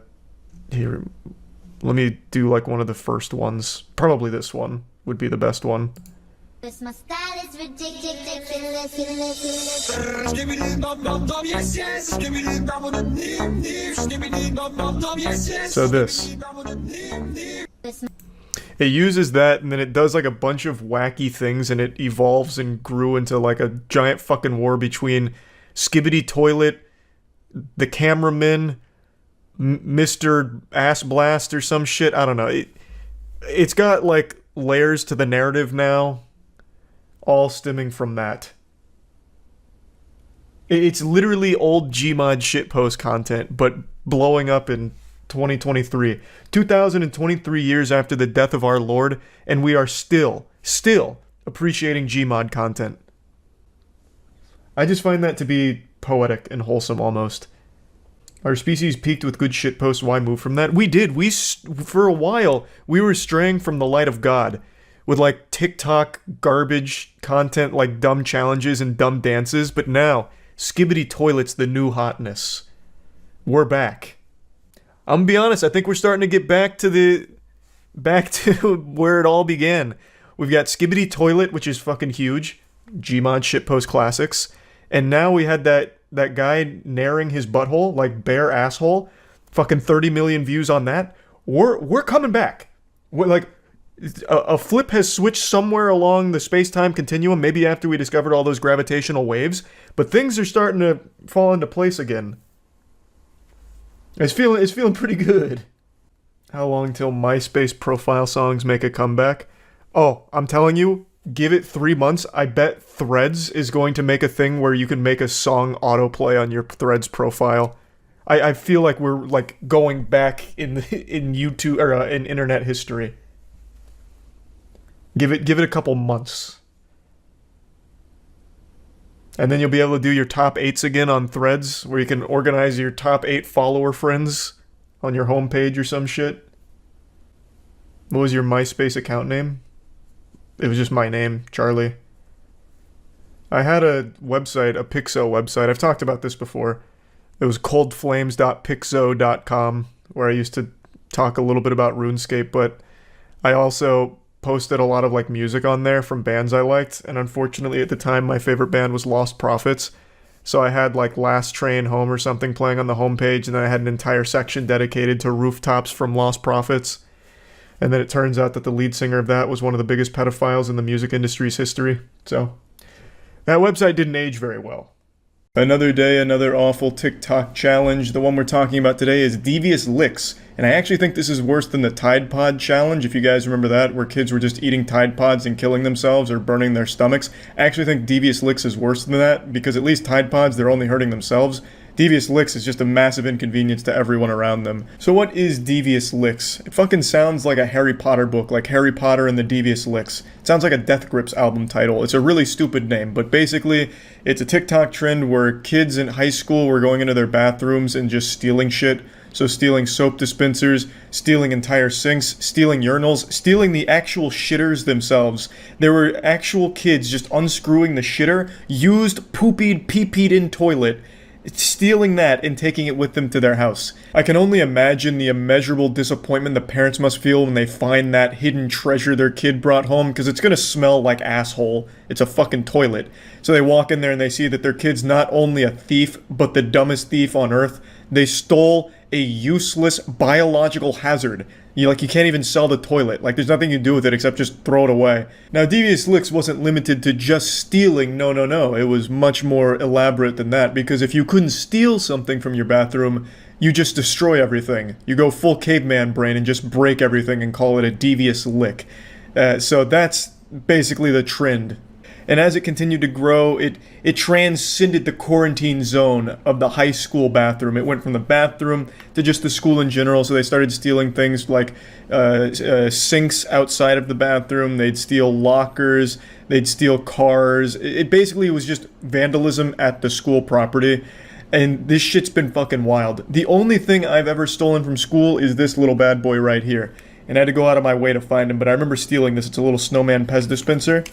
let me do like one of the first ones. Probably this one would be the best one. My style is ridiculous. So this. It uses that, and then it does like a bunch of wacky things, and it evolves and grew into like a giant fucking war between Skibidi Toilet, the cameraman, Mr. Ass Blast or some shit. I don't know. It's got like layers to the narrative now. All stemming from that. It's literally old Gmod shitpost content, but blowing up in 2023. 2023 years after the death of our Lord, and we are still appreciating Gmod content. I just find that to be poetic and wholesome almost. Our species peaked with good shitposts, why move from that? We did. For a while, we were straying from the light of God. With like TikTok garbage content like dumb challenges and dumb dances, but now Skibidi Toilet's the new hotness. We're back. I'm gonna be honest, I think we're starting to get back to where it all began. We've got Skibidi Toilet, which is fucking huge, Gmod shitpost classics, and now we had that guy naring his butthole, like bare asshole, fucking 30 million views on that. We're coming back. We're like. A flip has switched somewhere along the space-time continuum, maybe after we discovered all those gravitational waves, but things are starting to fall into place again. It's feeling pretty good. How long till MySpace profile songs make a comeback? Oh, I'm telling you, give it 3 months. I bet Threads is going to make a thing where you can make a song autoplay on your Threads profile. I feel like we're like going back in YouTube or in internet history. Give it a couple months. And then you'll be able to do your top 8s again on Threads, where you can organize your top 8 follower friends on your homepage or some shit. What was your MySpace account name? It was just my name, Charlie. I had a website, a Pixo website. I've talked about this before. It was coldflames.pixo.com, where I used to talk a little bit about RuneScape, but I also posted a lot of like music on there from bands I liked, and unfortunately at the time my favorite band was Lost Prophets, so I had like Last Train Home or something playing on the homepage, and then I had an entire section dedicated to Rooftops from Lost Prophets, and then it turns out that the lead singer of that was one of the biggest pedophiles in the music industry's history, so that website didn't age very well. Another day, another awful TikTok challenge. The one we're talking about today is Devious Licks. And I actually think this is worse than the Tide Pod challenge, if you guys remember that, where kids were just eating Tide Pods and killing themselves or burning their stomachs. I actually think Devious Licks is worse than that, because at least Tide Pods, they're only hurting themselves. Devious Licks is just a massive inconvenience to everyone around them. So what is Devious Licks? It fucking sounds like a Harry Potter book, like Harry Potter and the Devious Licks. It sounds like a Death Grips album title. It's a really stupid name, but basically, it's a TikTok trend where kids in high school were going into their bathrooms and just stealing shit. So stealing soap dispensers, stealing entire sinks, stealing urinals, stealing the actual shitters themselves. There were actual kids just unscrewing the shitter, used, poopied, pee-peed in toilet, stealing that and taking it with them to their house. I can only imagine the immeasurable disappointment the parents must feel when they find that hidden treasure their kid brought home, because it's gonna smell like asshole. It's a fucking toilet. So they walk in there and they see that their kid's not only a thief, but the dumbest thief on earth. They stole a useless biological hazard. You can't even sell the toilet. Like, there's nothing you can do with it except just throw it away. Now, Devious Licks wasn't limited to just stealing. No. It was much more elaborate than that, because if you couldn't steal something from your bathroom, you just destroy everything. You go full caveman brain and just break everything and call it a Devious Lick. So that's basically the trend. And as it continued to grow, it transcended the quarantine zone of the high school bathroom. It went from the bathroom to just the school in general, so they started stealing things like sinks outside of the bathroom, they'd steal lockers, they'd steal cars. It basically was just vandalism at the school property, and this shit's been fucking wild. The only thing I've ever stolen from school is this little bad boy right here, and I had to go out of my way to find him, but I remember stealing this. It's a little snowman Pez dispenser.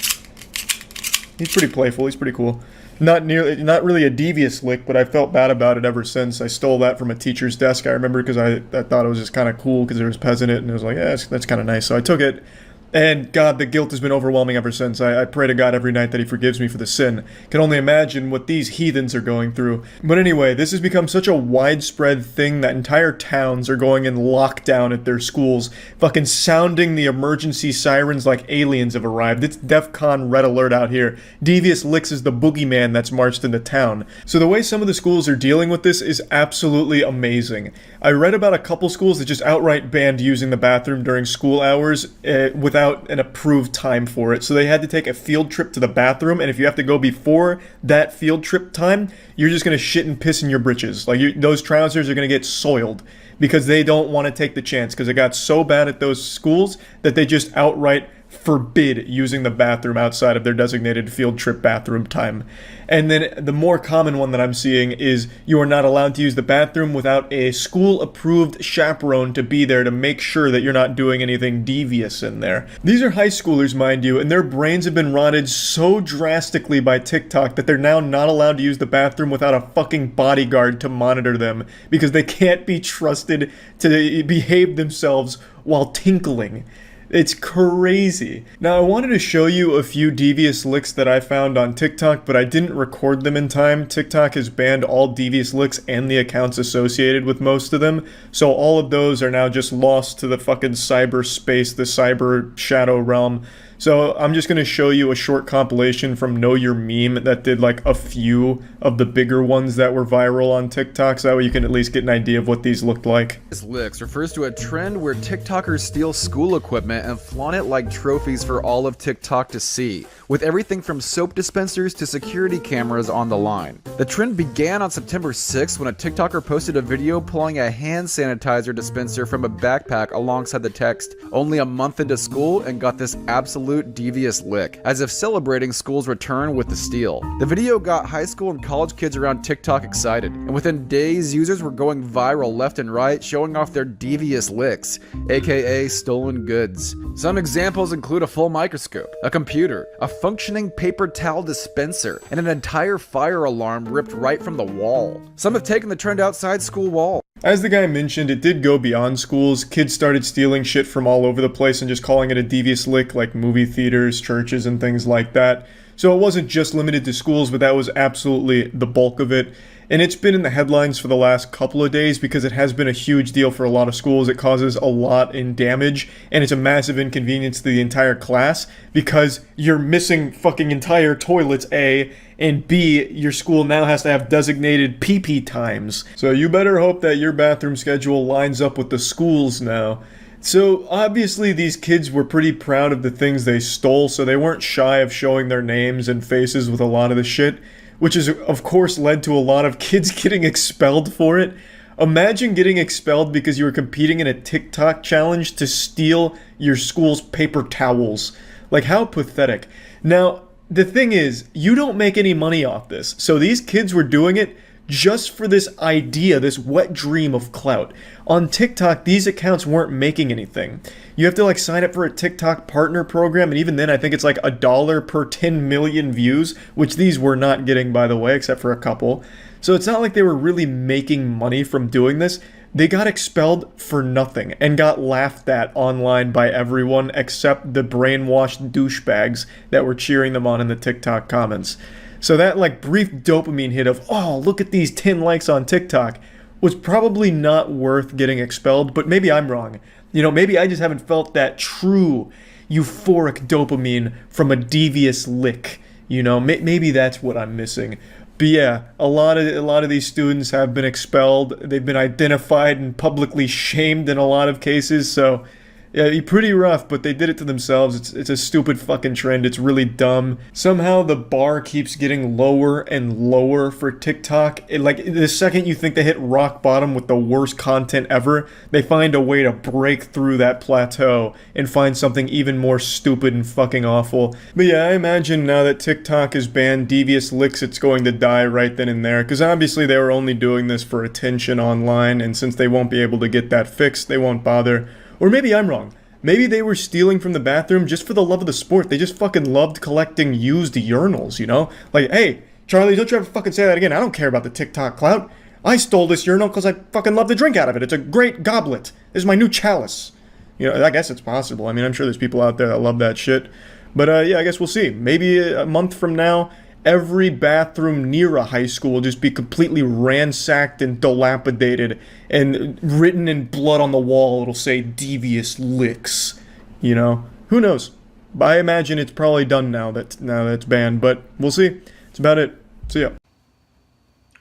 He's pretty playful, he's pretty cool. Not really a devious lick, but I felt bad about it ever since. I stole that from a teacher's desk, I remember, because I thought it was just kind of cool because there was Pez in it, and it was like, yeah, that's kind of nice. So I took it, and God, the guilt has been overwhelming ever since. I pray to God every night that he forgives me for the sin. Can only imagine what these heathens are going through. But anyway, this has become such a widespread thing that entire towns are going in lockdown at their schools, fucking sounding the emergency sirens like aliens have arrived. It's DEFCON red alert out here. Devious Licks is the boogeyman that's marched into town. So the way some of the schools are dealing with this is absolutely amazing. I read about a couple schools that just outright banned using the bathroom during school hours without an approved time for it. So they had to take a field trip to the bathroom, and if you have to go before that field trip time, you're just going to shit and piss in your britches. Like, those trousers are going to get soiled because they don't want to take the chance, because it got so bad at those schools that they just outright forbid using the bathroom outside of their designated field trip bathroom time. And then the more common one that I'm seeing is you are not allowed to use the bathroom without a school-approved chaperone to be there to make sure that you're not doing anything devious in there. These are high schoolers, mind you, and their brains have been rotted so drastically by TikTok that they're now not allowed to use the bathroom without a fucking bodyguard to monitor them, because they can't be trusted to behave themselves while tinkling. It's crazy. Now, I wanted to show you a few devious licks that I found on TikTok, but I didn't record them in time. TikTok has banned all devious licks and the accounts associated with most of them, so all of those are now just lost to the fucking cyberspace, the cyber shadow realm. So I'm just going to show you a short compilation from Know Your Meme that did like a few of the bigger ones that were viral on TikTok, so that way you can at least get an idea of what these looked like. Licks refers to a trend where TikTokers steal school equipment and flaunt it like trophies for all of TikTok to see, with everything from soap dispensers to security cameras on the line. The trend began on September 6th when a TikToker posted a video pulling a hand sanitizer dispenser from a backpack alongside the text, "Only a month into school," and got this absolute devious lick, as if celebrating school's return with the steal. The video got high school and college kids around TikTok excited, and within days users were going viral left and right showing off their devious licks, aka stolen goods. Some examples include a full microscope, a computer, a functioning paper towel dispenser, and an entire fire alarm ripped right from the wall. Some have taken the trend outside school walls. As the guy mentioned, it did go beyond schools. Kids started stealing shit from all over the place and just calling it a devious lick, like movie theaters, churches, and things like that. So it wasn't just limited to schools, but that was absolutely the bulk of it. And it's been in the headlines for the last couple of days because it has been a huge deal for a lot of schools. It causes a lot in damage, and it's a massive inconvenience to the entire class because you're missing fucking entire toilets, A, and B, your school now has to have designated pee-pee times. So you better hope that your bathroom schedule lines up with the school's now. So obviously these kids were pretty proud of the things they stole, so they weren't shy of showing their names and faces with a lot of the shit, which has of course led to a lot of kids getting expelled for it. Imagine getting expelled because you were competing in a TikTok challenge to steal your school's paper towels. Like, how pathetic. Now, the thing is, you don't make any money off this. So these kids were doing it just for this idea, this wet dream of clout. On TikTok, these accounts weren't making anything. You have to like sign up for a TikTok partner program, and even then I think it's like $1 per 10 million views, which these were not getting, by the way, except for a couple. So it's not like they were really making money from doing this. They got expelled for nothing and got laughed at online by everyone except the brainwashed douchebags that were cheering them on in the TikTok comments. So that like brief dopamine hit of, oh, look at these 10 likes on TikTok, was probably not worth getting expelled, but maybe I'm wrong. You know, maybe I just haven't felt that true euphoric dopamine from a devious lick. You know, maybe that's what I'm missing. But yeah, a lot of these students have been expelled. They've been identified and publicly shamed in a lot of cases. So yeah, pretty rough, but they did it to themselves. It's a stupid fucking trend. It's really dumb. Somehow the bar keeps getting lower and lower for TikTok. Like, the second you think they hit rock bottom with the worst content ever, they find a way to break through that plateau and find something even more stupid and fucking awful. But yeah, I imagine now that TikTok has banned devious licks, it's going to die right then and there, because obviously they were only doing this for attention online, and since they won't be able to get that fixed, they won't bother. Or maybe I'm wrong. Maybe they were stealing from the bathroom just for the love of the sport. They just fucking loved collecting used urinals, you know? Like, hey, Charlie, don't you ever fucking say that again. I don't care about the TikTok clout. I stole this urinal because I fucking love to drink out of it. It's a great goblet. This is my new chalice. You know, I guess it's possible. I mean, I'm sure there's people out there that love that shit. But yeah, I guess we'll see. Maybe a month from now, every bathroom near a high school will just be completely ransacked and dilapidated, and written in blood on the wall it'll say devious licks. You know, who knows? But I imagine it's probably done now that it's banned, but we'll see. That's about it. See ya.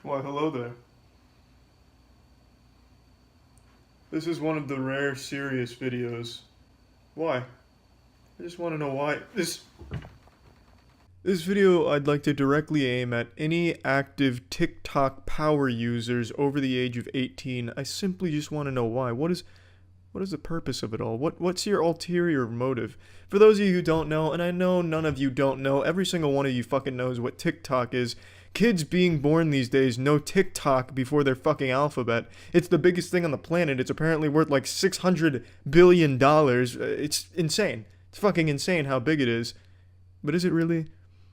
Why, hello there. This is one of the rare serious videos. Why? I just want to know why. This video I'd like to directly aim at any active TikTok power users over the age of 18. I simply just want to know why. What is the purpose of it all? What's your ulterior motive? For those of you who don't know, and I know none of you don't know, every single one of you fucking knows what TikTok is. Kids being born these days know TikTok before their fucking alphabet. It's the biggest thing on the planet. It's apparently worth like $600 billion. It's insane. It's fucking insane how big it is. But is it really?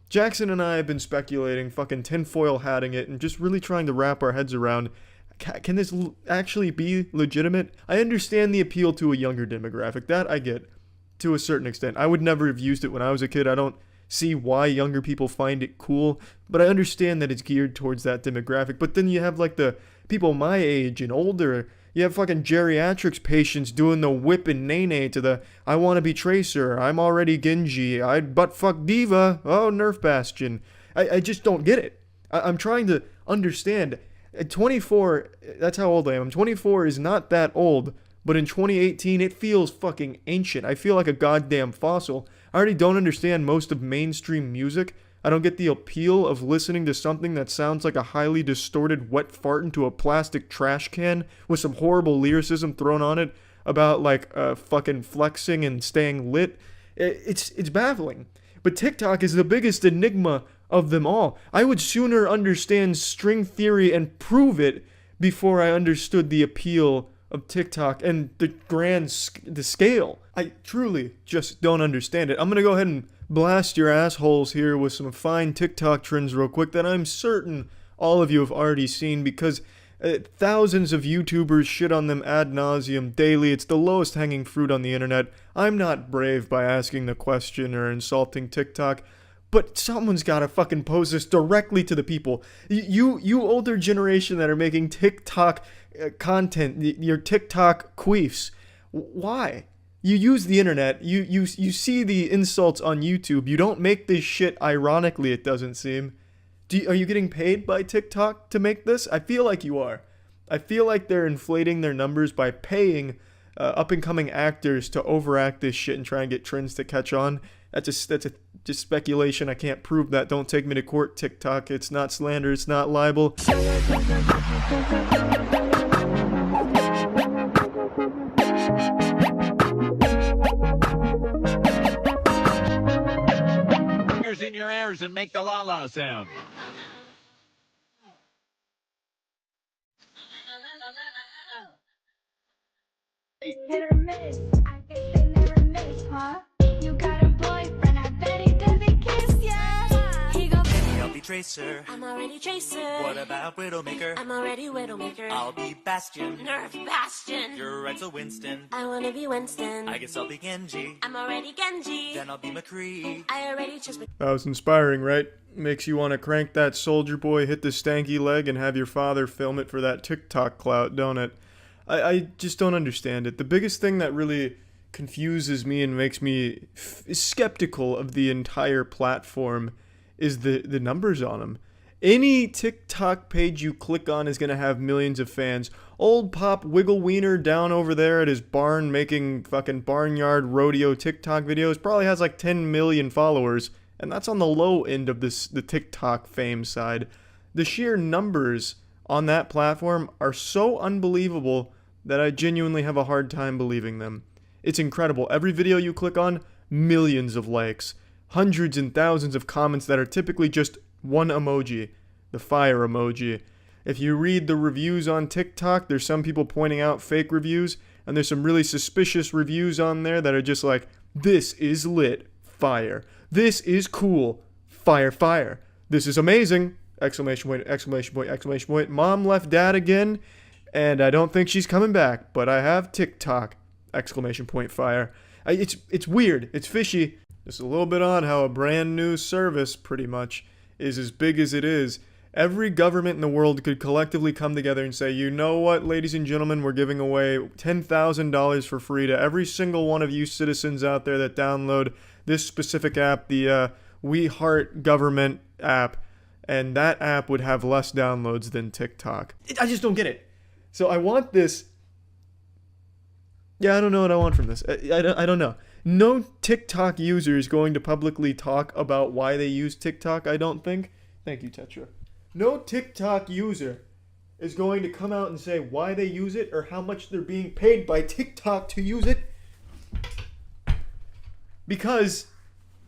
Jackson and I have been speculating, fucking tinfoil hatting it, and just really trying to wrap our heads around, can this actually be legitimate? I understand the appeal to a younger demographic, that I get, to a certain extent. I would never have used it when I was a kid. I don't see why younger people find it cool, but I understand that it's geared towards that demographic. But then you have like the people my age and older You have fucking geriatrics patients doing the whip and nay to the I want to be Tracer, I'm already Genji, I'd butt fuck Diva, oh, Nerf Bastion. I just don't get it. I'm trying to understand. At 24, that's how old I am. 24 is not that old, but in 2018, it feels fucking ancient. I feel like a goddamn fossil. I already don't understand most of mainstream music. I don't get the appeal of listening to something that sounds like a highly distorted wet fart into a plastic trash can with some horrible lyricism thrown on it about like fucking flexing and staying lit. It's baffling. But TikTok is the biggest enigma of them all. I would sooner understand string theory and prove it before I understood the appeal of TikTok and the scale. I truly just don't understand it. I'm gonna go ahead and blast your assholes here with some fine TikTok trends real quick that I'm certain all of you have already seen because thousands of YouTubers shit on them ad nauseum daily. It's the lowest hanging fruit on the internet. I'm not brave by asking the question or insulting TikTok, but someone's gotta fucking pose this directly to the people. You older generation that are making TikTok content, your TikTok queefs. Why? You use the internet, you see the insults on YouTube, you don't make this shit ironically, it doesn't seem. Are you getting paid by TikTok to make this? I feel like you are. I feel like they're inflating their numbers by paying up-and-coming actors to overact this shit and try and get trends to catch on. That's just speculation, I can't prove that, don't take me to court, TikTok, it's not slander, it's not libel. In your ears and make the la la sound. Hit or miss, I guess they never miss, huh? You got a boyfriend, I bet he doesn't kiss ya. He go, baby, I'll be Tracer. I'm already Tracer. What about Widowmaker? I'm already Widowmaker. I'll be Bastion. Nerf Bastion. You're right, so Winston. I wanna be Winston. I guess I'll be Genji. I'm already Genji. Then I'll be McCree. I already chose That was inspiring, right? Makes you want to crank that soldier boy, hit the stanky leg, and have your father film it for that TikTok clout, don't it? I just don't understand it. The biggest thing that really confuses me and makes me skeptical of the entire platform is the numbers on them. Any TikTok page you click on is going to have millions of fans. Old Pop Wiggle Wiener down over there at his barn making fucking barnyard rodeo TikTok videos probably has like 10 million followers. And that's on the low end of the TikTok fame side. The sheer numbers on that platform are so unbelievable that I genuinely have a hard time believing them. It's incredible. Every video you click on, millions of likes. Hundreds and thousands of comments that are typically just one emoji, the fire emoji. If you read the reviews on TikTok, there's some people pointing out fake reviews, and there's some really suspicious reviews on there that are just like, this is lit, fire. This is cool, fire, fire. This is amazing, exclamation point, exclamation point, exclamation point. Mom left dad again, and I don't think she's coming back, but I have TikTok, exclamation point, fire. It's weird, it's fishy. Just a little bit on how a brand new service, pretty much, is as big as it is. Every government in the world could collectively come together and say, you know what, ladies and gentlemen, we're giving away $10,000 for free to every single one of you citizens out there that download this specific app, the We Heart Government app, and that app would have less downloads than TikTok. I just don't get it. So I want this. Yeah, I don't know what I want from this. I don't know. No TikTok user is going to publicly talk about why they use TikTok, I don't think. Thank you, Tetra. No TikTok user is going to come out and say why they use it or how much they're being paid by TikTok to use it. Because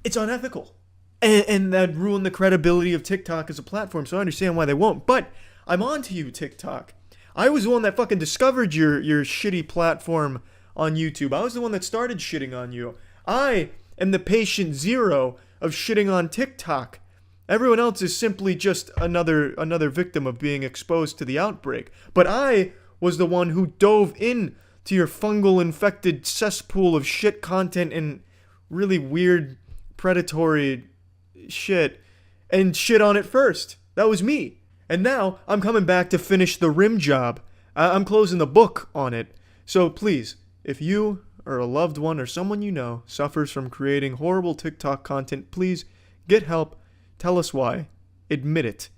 it's unethical. And that'd ruin the credibility of TikTok as a platform, so I understand why they won't. But I'm on to you, TikTok. I was the one that fucking discovered your shitty platform on YouTube. I was the one that started shitting on you. I am the patient zero of shitting on TikTok. Everyone else is simply just another victim of being exposed to the outbreak. But I was the one who dove in to your fungal infected cesspool of shit content and really weird predatory shit and shit on it first. That was me. And now I'm coming back to finish the rim job. I'm closing the book on it. So please, if you or a loved one or someone you know suffers from creating horrible TikTok content, please get help. Tell us why. Admit it.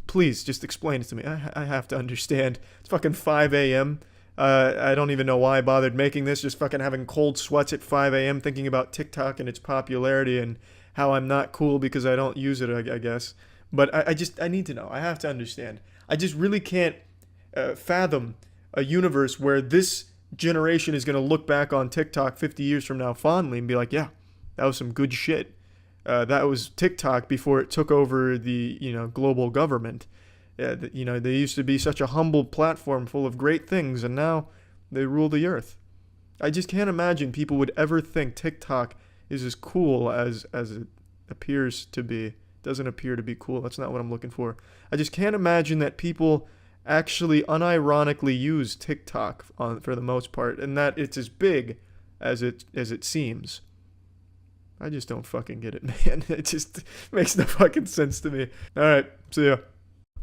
Please, just explain it to me. I have to understand. It's fucking 5 a.m. I don't even know why I bothered making this. Just fucking having cold sweats at 5 a.m. thinking about TikTok and its popularity and how I'm not cool because I don't use it, I guess. But I need to know. I have to understand. I just really can't fathom a universe where this generation is going to look back on TikTok 50 years from now fondly and be like, yeah, that was some good shit. That was TikTok before it took over the, global government. They used to be such a humble platform full of great things, and now they rule the earth. I just can't imagine people would ever think TikTok is as cool as it appears to be. It doesn't appear to be cool. That's not what I'm looking for. I just can't imagine that people actually unironically use TikTok for the most part, and that it's as big as it seems. I just don't fucking get it, man. It just makes no fucking sense to me. Alright, see ya.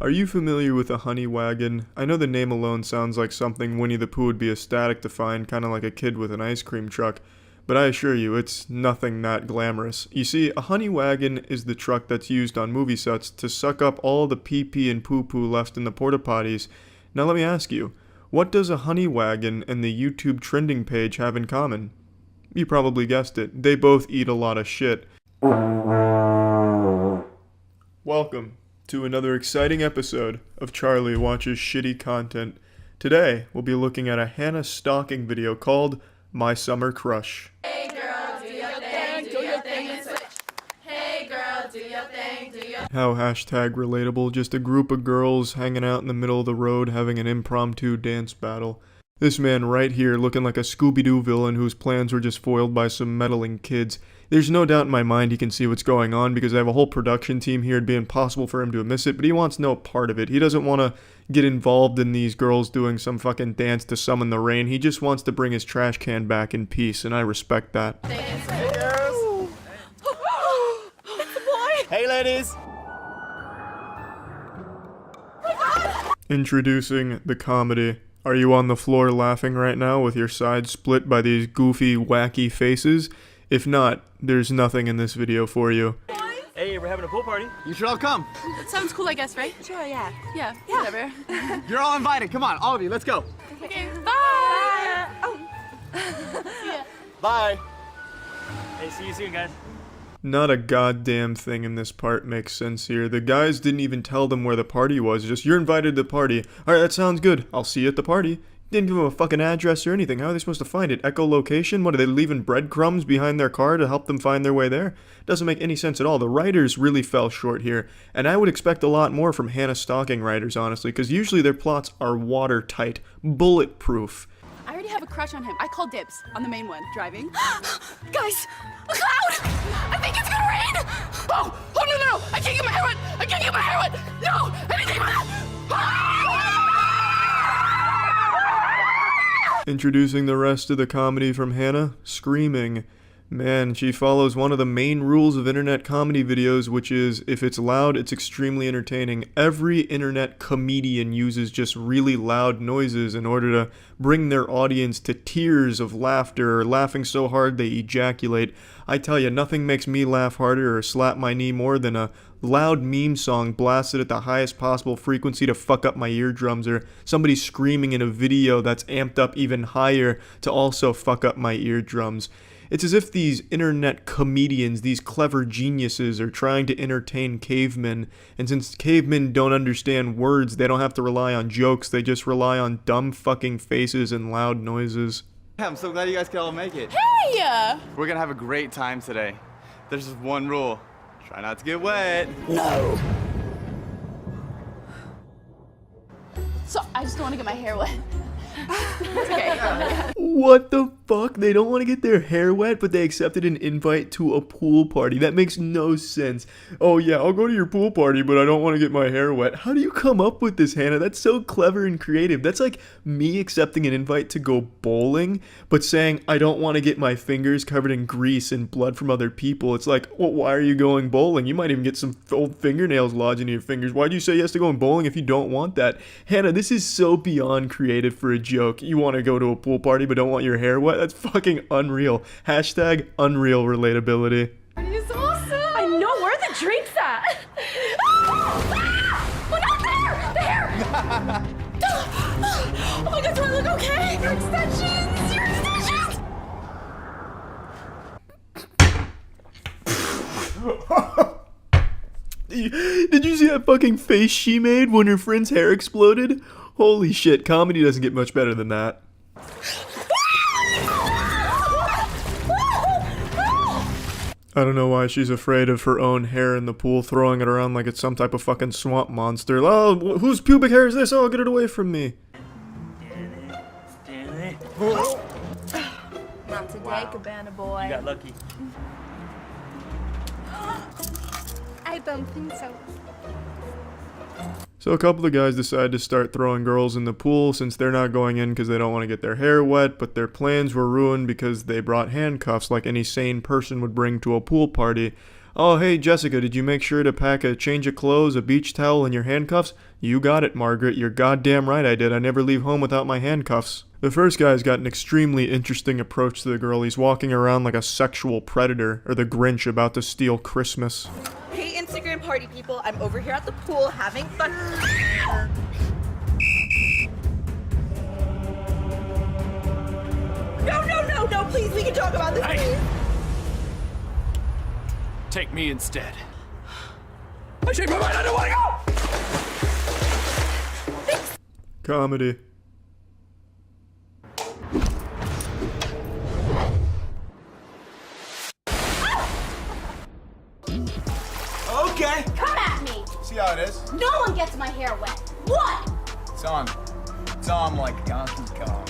Are you familiar with a honey wagon? I know the name alone sounds like something Winnie the Pooh would be ecstatic to find, kind of like a kid with an ice cream truck. But I assure you, it's nothing that glamorous. You see, a honey wagon is the truck that's used on movie sets to suck up all the pee-pee and poo-poo left in the porta potties. Now let me ask you, what does a honey wagon and the YouTube trending page have in common? You probably guessed it. They both eat a lot of shit. Welcome to another exciting episode of Charlie Watches Shitty Content. Today, we'll be looking at a Hannah stalking video called My Summer Crush. Hey girl, do your thing, do your thing and switch. Hey girl, do your thing, do your How hashtag relatable, just a group of girls hanging out in the middle of the road having an impromptu dance battle. This man right here looking like a Scooby-Doo villain whose plans were just foiled by some meddling kids. There's no doubt in my mind he can see what's going on because I have a whole production team here. It'd be impossible for him to miss it, but he wants no part of it. He doesn't want to get involved in these girls doing some fucking dance to summon the rain. He just wants to bring his trash can back in peace, and I respect that. Hey girls. It's a boy. Hey ladies. Introducing the comedy. Are you on the floor laughing right now with your sides split by these goofy, wacky faces? If not, there's nothing in this video for you. Hey, we're having a pool party. You should all come. That sounds cool, I guess, right? Sure, yeah. Yeah, whatever. You're all invited. Come on, all of you. Let's go. Okay, bye! Bye. Hey, see you soon, guys. Not a goddamn thing in this part makes sense here. The guys didn't even tell them where the party was. Just, you're invited to the party. Alright, that sounds good. I'll see you at the party. Didn't give them a fucking address or anything. How are they supposed to find it? Echolocation? What, are they leaving breadcrumbs behind their car to help them find their way there? Doesn't make any sense at all. The writers really fell short here. And I would expect a lot more from Hannah stalking writers, honestly, because usually their plots are watertight, bulletproof. I already have a crush on him. I called dibs on the main one. Driving. Guys! A cloud! I think it's gonna rain! Oh! Oh no! I can't get my hair wet! I can't get my hair wet! No! Anything but that! Introducing the rest of the comedy from Hannah, screaming. Man, she follows one of the main rules of internet comedy videos, which is, if it's loud, it's extremely entertaining. Every internet comedian uses just really loud noises in order to bring their audience to tears of laughter, or laughing so hard they ejaculate. I tell you, nothing makes me laugh harder or slap my knee more than a loud meme song blasted at the highest possible frequency to fuck up my eardrums, or somebody screaming in a video that's amped up even higher to also fuck up my eardrums. It's as if these internet comedians, these clever geniuses, are trying to entertain cavemen, and since cavemen don't understand words, they don't have to rely on jokes, they just rely on dumb fucking faces and loud noises. I'm so glad you guys could all make it. Hey! We're gonna have a great time today. There's just one rule. Try not to get wet. No! So, I just don't want to get my hair wet. It's okay. What the fuck? They don't want to get their hair wet, but they accepted an invite to a pool party. That makes no sense. Oh yeah, I'll go to your pool party, but I don't want to get my hair wet. How do you come up with this, Hannah? That's so clever and creative. That's like me accepting an invite to go bowling, but saying I don't want to get my fingers covered in grease and blood from other people. It's like, well, why are you going bowling? You might even get some old fingernails lodged into your fingers. Why'd you say yes to going bowling if you don't want that? Hannah, this is so beyond creative for a joke. You want to go to a pool party but don't want your hair wet? That's fucking unreal. Hashtag unreal relatability. It's awesome. I know. Where are the drinks at? Look out there! There! Oh my god, do I look okay? Your extensions! Your extensions! Did you see that fucking face she made when her friend's hair exploded? Holy shit, comedy doesn't get much better than that. I don't know why she's afraid of her own hair in the pool, throwing it around like it's some type of fucking swamp monster. Oh, whose pubic hair is this? Oh, get it away from me. Not today, Cabana boy. You got lucky. I don't think so. So a couple of guys decide to start throwing girls in the pool since they're not going in because they don't want to get their hair wet, but their plans were ruined because they brought handcuffs like any sane person would bring to a pool party. Oh, hey, Jessica, did you make sure to pack a change of clothes, a beach towel, and your handcuffs? You got it, Margaret. You're goddamn right I did. I never leave home without my handcuffs. The first guy's got an extremely interesting approach to the girl. He's walking around like a sexual predator, or the Grinch about to steal Christmas. Hey, Instagram party people, I'm over here at the pool having fun. No, please, we can talk about this, please. Take me instead. I changed my mind, I don't want to go! Comedy. Okay. Come at me! See how it is? No one gets my hair wet. What? It's on like Donkey Kong.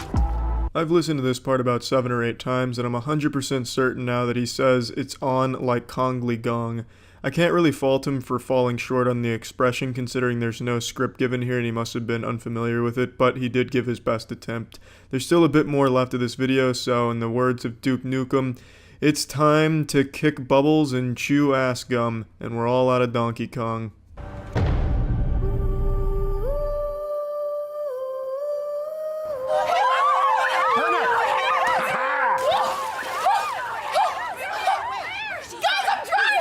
I've listened to this part about 7 or 8 times, and I'm 100% certain now that he says it's on like Kongly Gong. I can't really fault him for falling short on the expression, considering there's no script given here and he must have been unfamiliar with it, but he did give his best attempt. There's still a bit more left of this video, so in the words of Duke Nukem, it's time to kick bubbles and chew ass gum, and we're all out of Donkey Kong.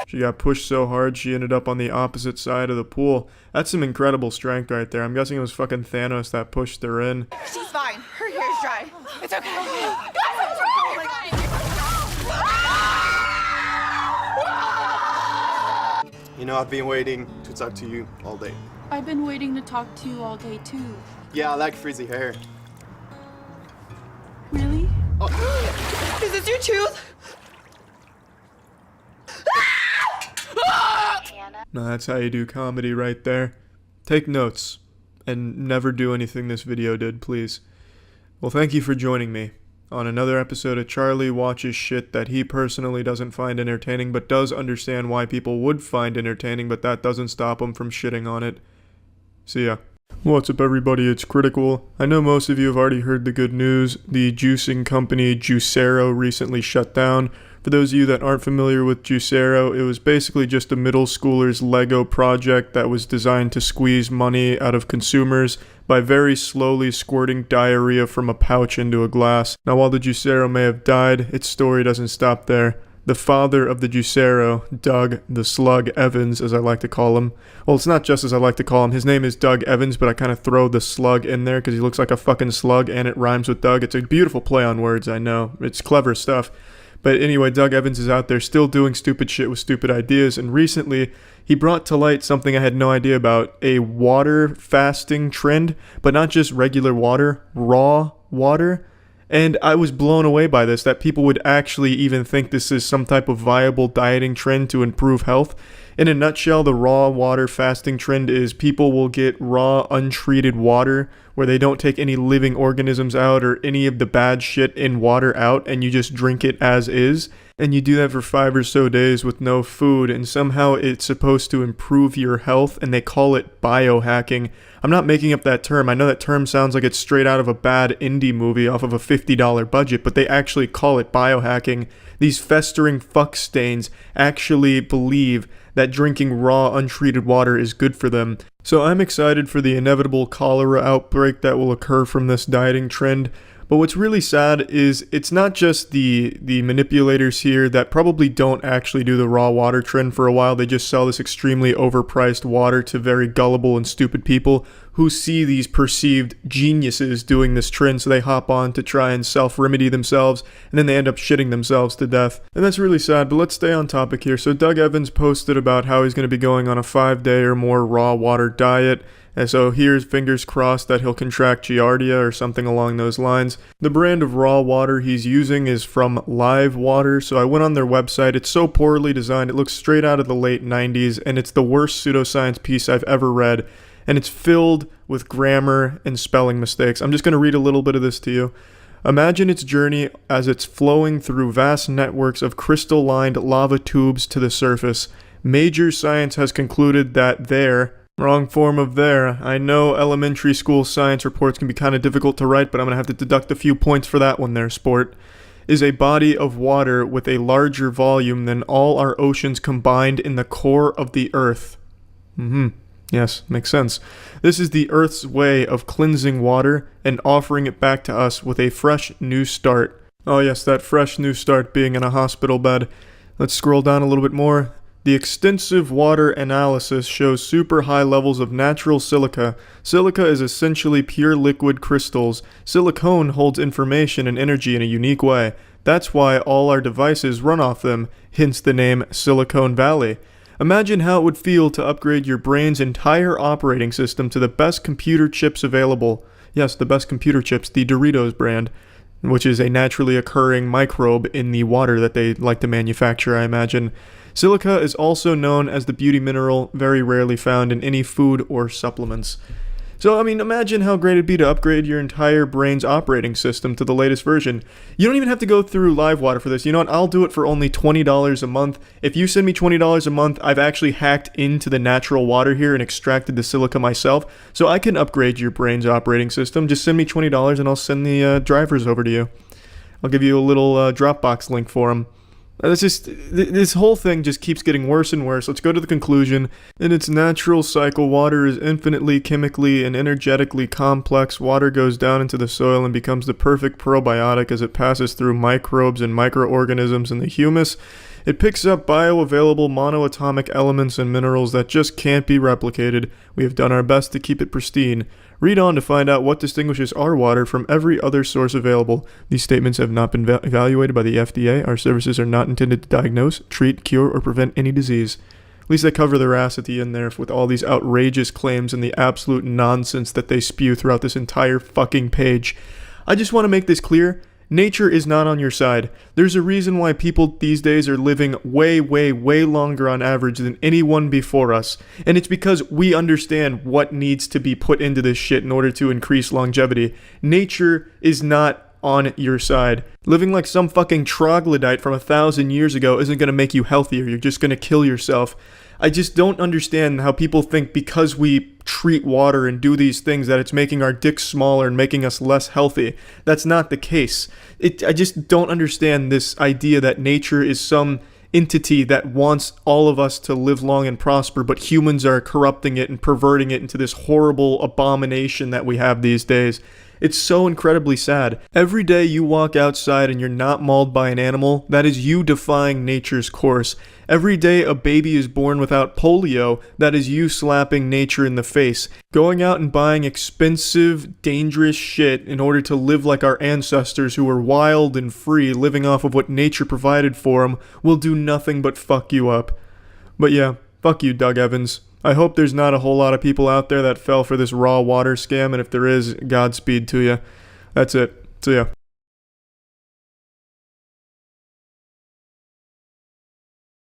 She got pushed so hard she ended up on the opposite side of the pool. That's some incredible strength right there. I'm guessing it was fucking Thanos that pushed her in. She's fine. Her hair's dry. It's okay. You know, I've been waiting to talk to you all day. I've been waiting to talk to you all day too. Yeah, I like frizzy hair. Really? Oh. Is this your tooth? Now that's how you do comedy right there. Take notes, and never do anything this video did, please. Well, thank you for joining me on another episode of Charlie Watches Shit that he personally doesn't find entertaining, but does understand why people would find entertaining, but that doesn't stop him from shitting on it. See ya. What's up, everybody? It's Critical. I know most of you have already heard the good news. The juicing company Juicero recently shut down. For those of you that aren't familiar with Juicero, it was basically just a middle schooler's Lego project that was designed to squeeze money out of consumers by very slowly squirting diarrhea from a pouch into a glass. Now, while the Juicero may have died, its story doesn't stop there. The father of the Juicero, Doug the Slug Evans, as I like to call him. Well, it's not just as I like to call him. His name is Doug Evans, but I kind of throw the slug in there because he looks like a fucking slug and it rhymes with Doug. It's a beautiful play on words, I know. It's clever stuff. But anyway, Doug Evans is out there still doing stupid shit with stupid ideas, and recently he brought to light something I had no idea about, a water fasting trend, but not just regular water, raw water. And I was blown away by this, that people would actually even think this is some type of viable dieting trend to improve health. In a nutshell, the raw water fasting trend is people will get raw, untreated water where they don't take any living organisms out or any of the bad shit in water out, and you just drink it as is. And you do that for 5 or so days with no food, and somehow it's supposed to improve your health, and they call it biohacking. I'm not making up that term. I know that term sounds like it's straight out of a bad indie movie off of a $50 budget, but they actually call it biohacking. These festering fuck stains actually believe that drinking raw, untreated water is good for them. So I'm excited for the inevitable cholera outbreak that will occur from this dieting trend. But what's really sad is it's not just the manipulators here that probably don't actually do the raw water trend for a while. They just sell this extremely overpriced water to very gullible and stupid people who see these perceived geniuses doing this trend, so they hop on to try and self-remedy themselves, and then they end up shitting themselves to death. And that's really sad, but let's stay on topic here. So Doug Evans posted about how he's going to be going on a 5-day or more raw water diet. And so here's fingers crossed that he'll contract Giardia or something along those lines. The brand of raw water he's using is from Live Water, so I went on their website. It's so poorly designed, it looks straight out of the late 90s, and it's the worst pseudoscience piece I've ever read. And it's filled with grammar and spelling mistakes. I'm just going to read a little bit of this to you. Imagine its journey as it's flowing through vast networks of crystal-lined lava tubes to the surface. Major science has concluded that there... Wrong form of there. I know elementary school science reports can be kind of difficult to write, but I'm going to have to deduct a few points for that one there, sport. Is a body of water with a larger volume than all our oceans combined in the core of the Earth. Yes, makes sense. This is the Earth's way of cleansing water and offering it back to us with a fresh new start. Oh yes, that fresh new start being in a hospital bed. Let's scroll down a little bit more. The extensive water analysis shows super high levels of natural silica. Silica is essentially pure liquid crystals. Silicone holds information and energy in a unique way. That's why all our devices run off them, hence the name Silicon Valley. Imagine how it would feel to upgrade your brain's entire operating system to the best computer chips available. Yes, the best computer chips, the Doritos brand, which is a naturally occurring microbe in the water that they like to manufacture, I imagine. Silica is also known as the beauty mineral, very rarely found in any food or supplements. So, I mean, imagine how great it'd be to upgrade your entire brain's operating system to the latest version. You don't even have to go through Live Water for this. You know what? I'll do it for only $20 a month. If you send me $20 a month, I've actually hacked into the natural water here and extracted the silica myself, so I can upgrade your brain's operating system. Just send me $20 and I'll send the drivers over to you. I'll give you a little Dropbox link for them. This whole thing just keeps getting worse and worse. Let's go to the conclusion. In its natural cycle, water is infinitely chemically and energetically complex. Water goes down into the soil and becomes the perfect probiotic as it passes through microbes and microorganisms in the humus. It picks up bioavailable monoatomic elements and minerals that just can't be replicated. We have done our best to keep it pristine. Read on to find out what distinguishes our water from every other source available. These statements have not been evaluated by the FDA. Our services are not intended to diagnose, treat, cure, or prevent any disease. At least they cover their ass at the end there with all these outrageous claims and the absolute nonsense that they spew throughout this entire fucking page. I just want to make this clear. Nature is not on your side. There's a reason why people these days are living way, way, way longer on average than anyone before us. And it's because we understand what needs to be put into this shit in order to increase longevity. Nature is not on your side. Living like some fucking troglodyte from 1,000 years ago isn't going to make you healthier. You're just going to kill yourself. I just don't understand how people think because we treat water and do these things that it's making our dicks smaller and making us less healthy. That's not the case. I just don't understand this idea that nature is some entity that wants all of us to live long and prosper, but humans are corrupting it and perverting it into this horrible abomination that we have these days. It's so incredibly sad. Every day you walk outside and you're not mauled by an animal, that is you defying nature's course. Every day a baby is born without polio, that is you slapping nature in the face. Going out and buying expensive, dangerous shit in order to live like our ancestors who were wild and free, living off of what nature provided for them, will do nothing but fuck you up. But yeah, fuck you, Doug Evans. I hope there's not a whole lot of people out there that fell for this raw water scam, and if there is, Godspeed to you. That's it. See ya.